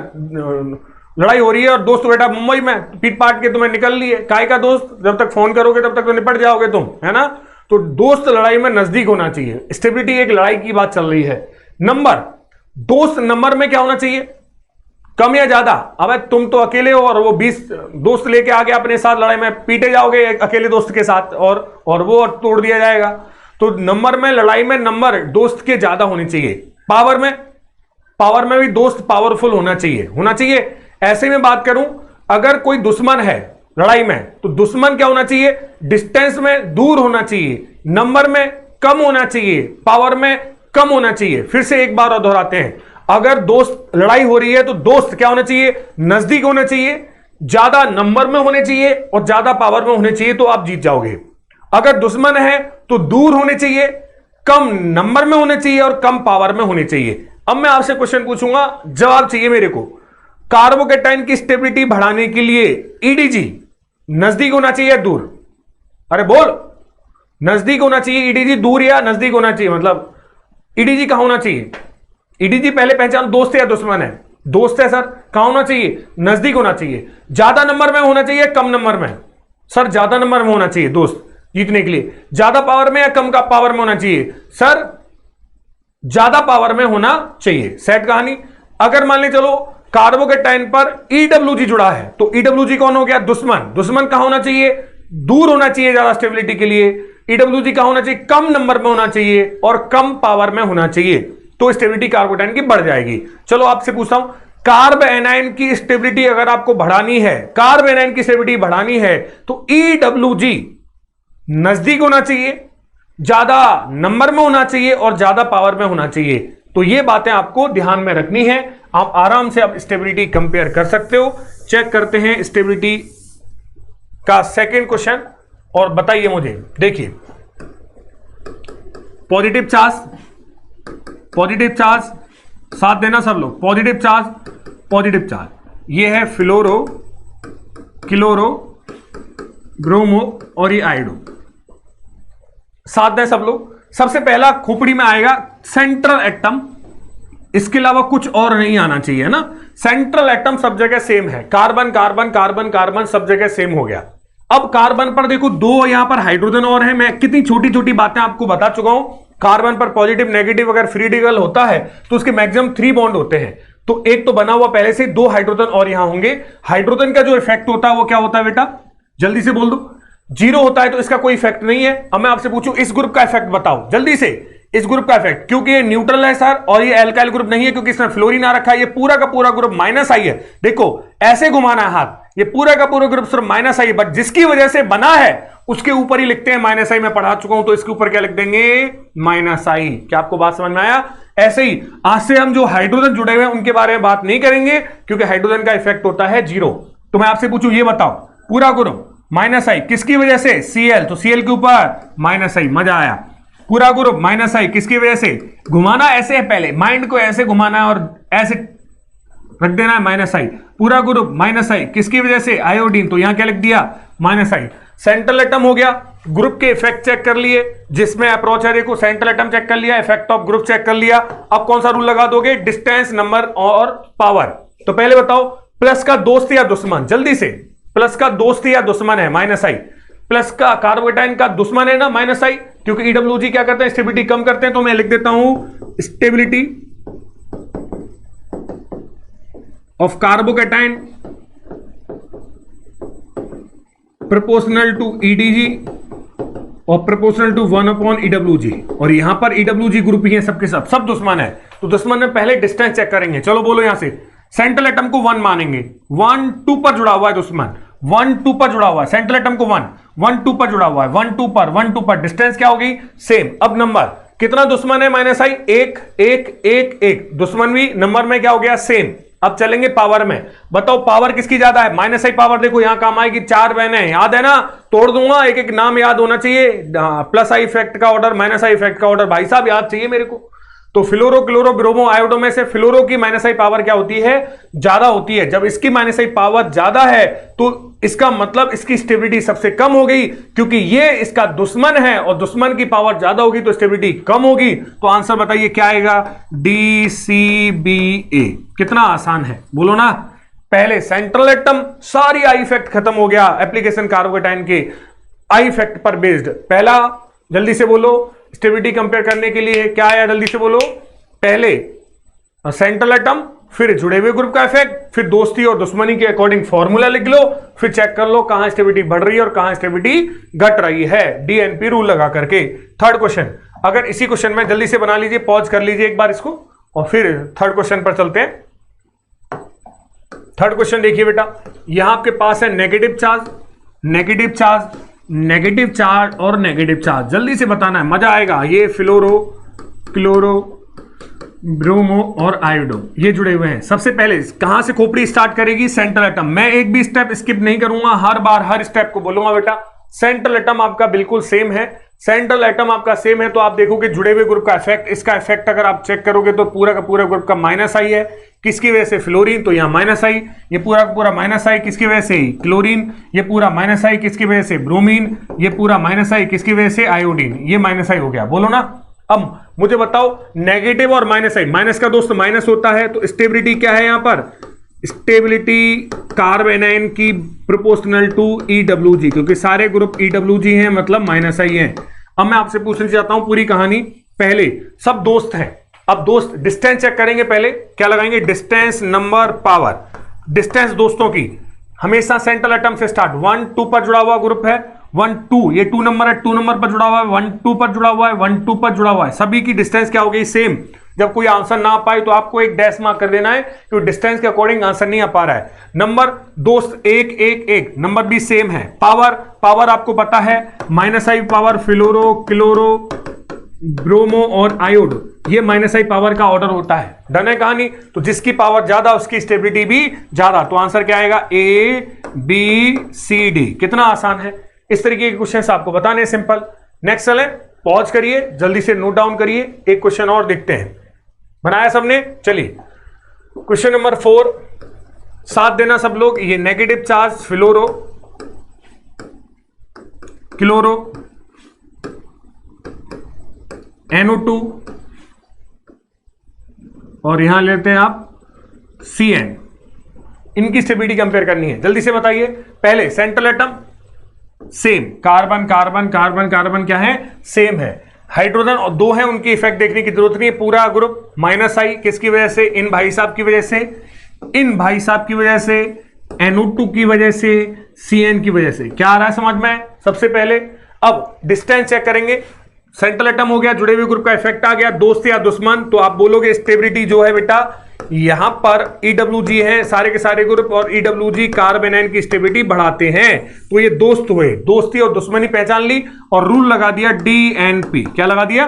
S1: लड़ाई हो रही है और दोस्त बेटा मुंबई में, पीट पाट के तुम्हें निकल लिए। काय का दोस्त, जब तक फोन करोगे तब तक तो निपट जाओगे तुम, है ना। तो दोस्त लड़ाई में नजदीक होना चाहिए। स्टेबिलिटी एक लड़ाई की बात चल रही है। नंबर, दोस्त नंबर में क्या होना चाहिए, कम या ज्यादा? अब तुम तो अकेले हो और वो 20 दोस्त लेके आगे अपने साथ लड़ाई में पीटे जाओगे अकेले दोस्त के साथ, और वो तोड़ दिया जाएगा। तो नंबर में, लड़ाई में नंबर दोस्त के ज्यादा होने चाहिए। पावर में भी दोस्त पावरफुल होना चाहिए। ऐसे में बात करूं, अगर कोई दुश्मन है लड़ाई में, तो दुश्मन क्या होना चाहिए, डिस्टेंस में दूर होना चाहिए, नंबर में कम होना चाहिए, पावर में कम होना चाहिए। फिर से एक बार और दोहराते हैं, अगर दोस्त लड़ाई हो रही है तो दोस्त क्या होना चाहिए, नजदीक होना चाहिए, ज्यादा नंबर में होने चाहिए और ज्यादा पावर में होने चाहिए, तो आप जीत जाओगे। अगर दुश्मन है तो दूर होने चाहिए, कम नंबर में होने चाहिए और कम पावर में होने चाहिए। अब मैं आपसे क्वेश्चन पूछूंगा, जवाब चाहिए मेरे को। कार्बोकैटायन की स्टेबिलिटी बढ़ाने के लिए ईडीजी नजदीक होना चाहिए या दूर? अरे बोल, नजदीक होना चाहिए ईडीजी, दूर या नजदीक होना चाहिए? मतलब ईडीजी कहां होना चाहिए? ईडीजी पहले पहचान, दोस्त है या दुश्मन है? दोस्त है सर। कहां होना चाहिए, नजदीक होना चाहिए। ज्यादा नंबर में होना चाहिए, कम नंबर में? सर ज्यादा नंबर में होना चाहिए दोस्त जीतने के लिए। ज्यादा पावर में या कम का पावर में होना चाहिए? सर ज्यादा पावर में होना चाहिए। सेट कहानी। अगर मान ले चलो कार्बोकैटायन पर ईडब्ल्यूजी जुड़ा है, तो ईडब्ल्यूजी कौन हो गया, दुश्मन। दुश्मन कहां होना चाहिए, दूर होना चाहिए ज्यादा स्टेबिलिटी के लिए। ईडब्ल्यूजी कहां होना चाहिए, कम नंबर में होना चाहिए और कम पावर में होना चाहिए, तो स्टेबिलिटी कार्बोकैटायन की बढ़ जाएगी। चलो आपसे पूछता हूं, कार्ब एनायन की स्टेबिलिटी अगर आपको बढ़ानी है, कार्ब एनायन की स्टेबिलिटी बढ़ानी है, तो ईडब्ल्यूजी नजदीक होना चाहिए, ज्यादा नंबर में होना चाहिए और ज्यादा पावर में होना चाहिए। तो ये बातें आपको ध्यान में रखनी है। आप आराम से अब स्टेबिलिटी कंपेयर कर सकते हो। चेक करते हैं स्टेबिलिटी का सेकंड क्वेश्चन और बताइए मुझे। देखिए, पॉजिटिव चार्ज साथ देना सब लोग, पॉजिटिव चार्ज ये है फ्लोरो, क्लोरो, ब्रोमो और ये आयोडो। साथ दें सब लोग। सबसे पहला खोपड़ी में आएगा सेंट्रल एटम, इसके अलावा कुछ और नहीं आना चाहिए ना। सेंट्रल एटम सब जगह सेम है, कार्बन कार्बन कार्बन कार्बन सब जगह सेम हो गया। अब कार्बन पर देखो दो यहां पर हाइड्रोजन और है। मैं कितनी छोटी छोटी बातें आपको बता चुका हूं। कार्बन पर पॉजिटिव नेगेटिव अगर फ्री रेडिकल होता है तो उसके मैक्सिमम 3 बॉन्ड होते हैं, तो एक तो बना हुआ पहले से, 2 हाइड्रोजन और यहां होंगे। हाइड्रोजन का जो इफेक्ट होता है वो क्या होता है बेटा, जल्दी से बोल दो। 0 होता है तो इसका कोई इफेक्ट नहीं है। अब मैं आपसे पूछूं इस ग्रुप का इफेक्ट बताओ जल्दी से, इस ग्रुप का इफेक्ट, क्योंकि ये न्यूट्रल है सर और ये एल्काइल ग्रुप नहीं है क्योंकि इसमें फ्लोरीन आ रखा है। ये पूरा का पूरा ग्रुप माइनस आई है। देखो ऐसे घुमाना है हाथ, ये पूरा का पूरा ग्रुप सिर्फ माइनस आई है, बट जिसकी वजह से बना है उसके ऊपर ही लिखते हैं माइनस आई। मैं पढ़ा चुका हूं तो इसके ऊपर क्या लिख देंगे, माइनस आई। क्या आपको बात समझ में आया? ऐसे ही आज से हम जो हाइड्रोजन जुड़े हुए हैं उनके बारे में बात नहीं करेंगे क्योंकि हाइड्रोजन का इफेक्ट होता है 0। तो मैं आपसे पूछूं, ये बताओ पूरा ग्रुप माइनस आई किसकी वजह से, Cl, तो Cl के ऊपर माइनस आई। मजा आया। पूरा ग्रुप माइनस आई किसकी वजह से, घुमाना ऐसे है, पहले माइंड को ऐसे घुमाना है और ऐसे रख देना है माइनस आई। पूरा ग्रुप माइनस आई किसकी वजह से, आयोडीन, तो यहां क्या लिख दिया, माइनस आई। सेंट्रल एटम हो गया, ग्रुप के इफेक्ट चेक कर लिए, जिसमें अप्रोच है देखो, सेंट्रल एटम चेक कर लिया, इफेक्ट ऑफ ग्रुप चेक कर लिया। अब कौन सा रूल लगा दोगे, डिस्टेंस, नंबर और पावर। तो पहले बताओ प्लस का दोस्त या दुश्मन, जल्दी से। प्लस का दोस्त या दुश्मन है माइनस आई, प्लस का कार्बोकैटायन का दुश्मन है ना माइनस आई, क्योंकि ईडब्ल्यूजी क्या करते हैं, स्टेबिलिटी कम करते हैं। तो मैं लिख देता हूं stability of carbocation proportional to EDG और प्रोपोर्शनल टू 1 ईडब्ल्यूजी। और यहां पर ईडब्ल्यूजी ग्रुप ही है सबके सब दुश्मन है। तो दुश्मन में पहले डिस्टेंस चेक करेंगे। चलो बोलो यहां से, सेंट्रल एटम को 1 मानेंगे, 1 2 पर जुड़ा हुआ है दुश्मन, 1 2 पर जुड़ा हुआ है। सेंट्रल एटम को 1 2 पर जुड़ा हुआ है, 1 2 पर डिस्टेंस क्या होगी, सेम। अब नंबर कितना दुश्मन है माइनस आई, 1 1 1 1, दुश्मन भी नंबर में क्या हो गया, सेम। अब चलेंगे पावर में। बताओ पावर किसकी ज्यादा है? माइनस आई पावर देखो यहां काम आएगी, 4 बहनें हैं, याद है ना? तोड़ दूंगा, एक एक नाम याद होना चाहिए। प्लस आई इफेक्ट का ऑर्डर, माइनस आई इफेक्ट का ऑर्डर भाई साहब याद चाहिए मेरे को। तो फ्लोरो क्लोरो ब्रोमो आयोडो में से फ्लोरो की माइनस आई पावर क्या होती है? ज्यादा होती है। जब इसकी माइनस आई पावर ज्यादा है तो इसका मतलब इसकी स्टेबिलिटी सबसे कम हो गई, क्योंकि ये इसका दुश्मन है और दुश्मन की पावर ज्यादा होगी तो स्टेबिलिटी कम होगी। तो आंसर बताइए क्या आएगा? डी सी बी ए। कितना आसान है बोलो ना। पहले सेंट्रल एटम, सारी आई इफेक्ट खत्म हो गया एप्लीकेशन कार्बोकेटाइन के आई इफेक्ट पर बेस्ड। पहला जल्दी से बोलो, स्टेबिलिटी कंपेयर करने के लिए क्या आया? जल्दी से बोलो। पहले सेंट्रल एटम, फिर जुड़े हुए ग्रुप का इफेक्ट, फिर दोस्ती और दुश्मनी के अकॉर्डिंग फॉर्मूला लिख लो, फिर चेक कर लो कहां स्टेबिलिटी बढ़ रही है और कहां स्टेबिलिटी घट रही है, डीएनपी रूल लगा करके। थर्ड क्वेश्चन, अगर इसी क्वेश्चन में जल्दी से बना लीजिए, पॉज कर लीजिए एक बार इसको और फिर थर्ड क्वेश्चन पर चलते हैं। थर्ड क्वेश्चन देखिए बेटा, यहां आपके पास है negative charge, negative charge, negative charge और नेगेटिव चार्ज। जल्दी से बताना है, मजा आएगा। ये फ्लोरो क्लोरो ब्रोमो और आयोडो ये जुड़े हुए हैं। सबसे पहले कहां से खोपड़ी स्टार्ट करेगी? Central atom. मैं एक भी स्टेप स्किप नहीं करूंगा, हर बार हर स्टेप को बोलूंगा बेटा। सेंट्रल एटम आपका बिल्कुल सेम है, सेंट्रल एटम आपका सेम है तो आप देखोगे जुड़े हुए ग्रुप का इफेक्ट, इसका इफेक्ट अगर आप चेक करोगे तो पूरा का पूरा ग्रुप का माइनस आई है। किसकी वजह से? फ्लोरीन, तो यहां माइनस आई। ये पूरा का पूरा माइनस आई, किसकी वजह से? क्लोरीन। ये पूरा माइनस आई, किसकी वजह से? ब्रोमीन। ये पूरा माइनस आई, किसकी वजह से? आयोडीन। ये माइनस आई हो गया, बोलो ना। अब मुझे बताओ नेगेटिव और माइनस आई, माइनस का दोस्त माइनस होता है तो स्टेबिलिटी क्या है यहां पर? स्टेबिलिटी कार्बेनाइन की प्रोपोर्शनल टू EWG, क्योंकि सारे ग्रुप EWG हैं मतलब माइनस आई हैं। अब मैं आपसे पूछना चाहता हूं पूरी कहानी। पहले सब दोस्त हैं, अब दोस्त डिस्टेंस चेक करेंगे। पहले क्या लगाएंगे? Distance number power. डिस्टेंस दोस्तों की हमेशा सेंट्रल एटम से स्टार्ट, 1 2 पर जुड़ा हुआ ग्रुप है, 1 2, ये 2 नंबर है, 2 नंबर पर जुड़ा हुआ है, 1 2 पर जुड़ा हुआ है, 1 2 पर जुड़ा हुआ है। सभी की डिस्टेंस क्या हो गई? सेम। जब कोई आंसर ना आ पाए तो आपको एक डैश मार्क कर देना है, क्योंकि डिस्टेंस के अकॉर्डिंग आंसर नहीं आ पा रहा है। नंबर दोस्त 1 1 1, नंबर भी सेम है। पावर, पावर आपको पता है माइनस आई पावर फ्लोरो क्लोरो ब्रोमो और आयोडो, ये माइनस आई पावर का ऑर्डर होता है। डन है कहानी? तो जिसकी पावर ज्यादा उसकी स्टेबिलिटी भी ज्यादा। तो आंसर क्या आएगा? ABCD। कितना आसान है। इस तरीके के क्वेश्चन आपको बताने सिंपल। नेक्स्ट चलें, पॉज करिए, जल्दी से नोट डाउन करिए, एक क्वेश्चन और देखते हैं। बनाया सबने? चलिए क्वेश्चन नंबर 4, साथ देना सब लोग। ये negative charge fluoro chloro NO2 और यहां लेते हैं आप CN, इनकी स्टेबिलिटी कंपेयर करनी है। जल्दी से बताइए। पहले central atom same, carbon carbon carbon carbon क्या है? सेम है। हाइड्रोजन और 2 है, उनकी इफेक्ट देखने की जरूरत नहीं है। पूरा ग्रुप माइनस आई, किसकी वजह से? इन भाई साहब की वजह से, इन भाई साहब की वजह से, NO2 की वजह से, CN की वजह से। क्या आ रहा है समझ में? सबसे पहले अब डिस्टेंस चेक करेंगे। सेंट्रल एटम हो गया, जुड़े हुए ग्रुप का इफेक्ट आ गया, दोस्त या दुश्मन, तो आप बोलोगे स्टेबिलिटी जो है बेटा यहां पर EWG है, सारे के सारे ग्रुप, और EWG कार्बेनाइन की स्टेबिलिटी बढ़ाते हैं। तो ये दोस्त हुए, दोस्ती और दुश्मनी पहचान ली और रूल लगा दिया DNP। क्या लगा दिया?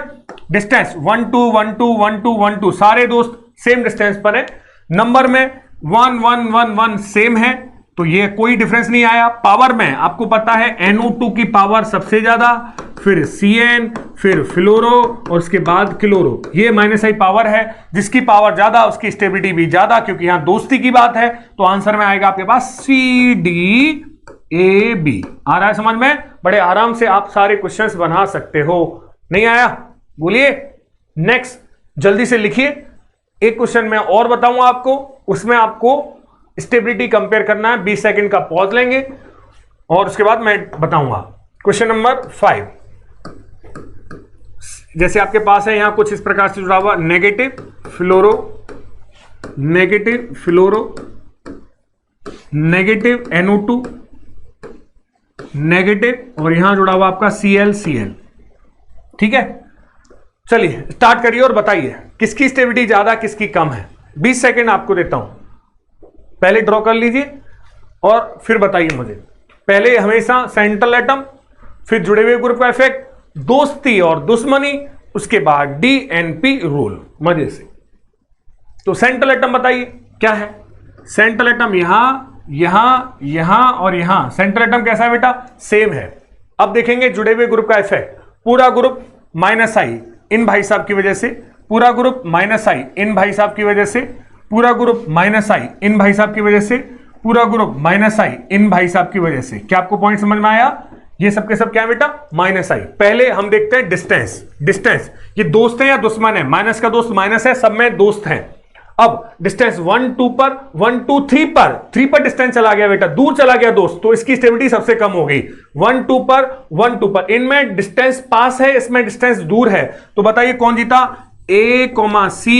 S1: डिस्टेंस 1 2 1 2 1 2 1 2, सारे दोस्त सेम डिस्टेंस पर है। नंबर में 1 1 1 1 सेम है, तो ये कोई डिफरेंस नहीं आया। पावर में आपको पता है NO2 की पावर सबसे ज्यादा, फिर CN, फिर फ्लोरो और उसके बाद क्लोरो। ये माइनस आई पावर है, जिसकी पावर ज्यादा उसकी स्टेबिलिटी भी ज्यादा, क्योंकि यहां दोस्ती की बात है। तो आंसर में आएगा आपके पास CDAB। आ रहा है समझ में? बड़े आराम से आप सारे क्वेश्चंस बना सकते हो। नहीं आया? बोलिए। नेक्स्ट जल्दी से लिखिए। एक क्वेश्चन मैं और बताऊंगा आपको, उसमें आपको स्टेबिलिटी कंपेयर करना है। 20 सेकंड का पॉज लेंगे और उसके बाद मैं बताऊंगा। क्वेश्चन नंबर 5, जैसे आपके पास है यहां कुछ इस प्रकार से जुड़ा हुआ, नेगेटिव फ्लोरो, नेगेटिव फ्लोरो, नेगेटिव NO2, नेगेटिव, और यहां जुड़ा हुआ आपका ClCl। ठीक है, चलिए स्टार्ट करिए और बताइए किसकी स्टेबिलिटी ज्यादा किसकी कम है। 20 सेकंड आपको देता हूं, पहले ड्रॉ कर लीजिए और फिर बताइए मुझे। पहले हमेशा सेंट्रल एटम, फिर जुड़े हुए ग्रुप का इफेक्ट, दोस्ती और दुश्मनी, उसके बाद DNP रूल। मजे से। तो सेंट्रल एटम बताइए, क्या है? सेंट्रल एटम यहां और यहां। सेंट्रल एटम कैसा है बेटा? सेम है। अब देखेंगे जुड़े हुए ग्रुप का इफेक्ट। पूरा ग्रुप माइनस आई इन भाई साहब की वजह से, पूरा ग्रुप माइनस आई इन भाई साहब की वजह से, पूरा ग्रुप माइनस आई इन भाई साहब की वजह से, पूरा ग्रुप माइनस आई इन भाई साहब की वजह से। क्या आपको पॉइंट समझ में आया? ये सब के सब क्या है बेटा? माइनस आई। पहले हम देखते हैं डिस्टेंस। डिस्टेंस ये दोस्त है या दुश्मन है? माइनस का दोस्त माइनस है, सब में दोस्त हैं। अब डिस्टेंस 1 2 पर, 1 2 3 पर, 3 पर डिस्टेंस चला गया बेटा, दूर चला गया दोस्त, तो इसकी स्टेबिलिटी सबसे कम हो गई। 1 2 पर, 1 2 पर, इनमें डिस्टेंस पास है, इसमें डिस्टेंस दूर है, तो बताइए कौन जीता? A, C,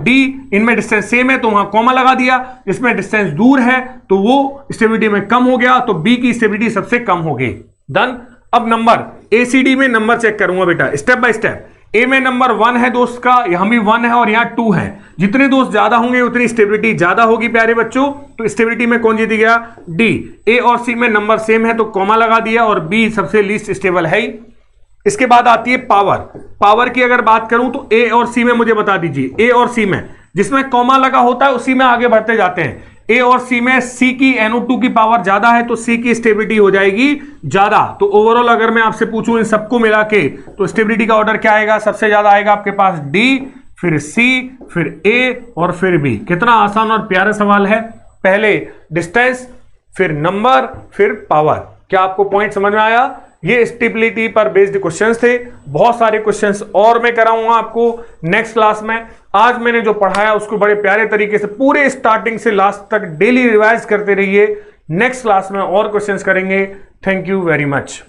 S1: D, इनमें डिस्टेंस सेम है तो वहां कॉमा लगा दिया। इसमें डिस्टेंस दूर है तो वो स्टेबिलिटी में कम हो गया, तो B की स्टेबिलिटी सबसे कम हो गई। डन। अब नंबर ACD में नंबर चेक करूंगा बेटा स्टेप बाय स्टेप। ए में नंबर 1 है दोस्त का, यहां भी 1 है और यहां 2 है। जितने दोस्त ज्यादा होंगे उतनी स्टेबिलिटी ज्यादा होगी प्यारे बच्चों। तो स्टेबिलिटी में कौन जीत गया? D। A और C में नंबर सेम है तो कॉमा लगा दिया, और B सबसे लीस्ट स्टेबल है ही। इसके बाद आती है पावर। पावर की अगर बात करूं तो A और C में मुझे बता दीजिए, A और C में जिसमें कॉमा लगा होता है उसी में आगे बढ़ते जाते हैं। A और C में C की NO2 की पावर ज्यादा है तो C की स्टेबिलिटी हो जाएगी ज्यादा। तो ओवरऑल अगर मैं आपसे पूछूं इन सबको मिला के तो स्टेबिलिटी का ऑर्डर क्या आएगा? सबसे ज्यादा आएगा आपके पास D, फिर C, फिर A और फिर B। कितना आसान और प्यारा सवाल है। पहले डिस्टेंस, फिर नंबर, फिर पावर। क्या आपको पॉइंट समझ में आया? ये स्टेबिलिटी पर बेस्ड क्वेश्चंस थे। बहुत सारे क्वेश्चंस और मैं कराऊंगा आपको नेक्स्ट क्लास में। आज मैंने जो पढ़ाया उसको बड़े प्यारे तरीके से पूरे स्टार्टिंग से लास्ट तक डेली रिवाइज करते रहिए। नेक्स्ट क्लास में और क्वेश्चंस करेंगे। Thank you very much.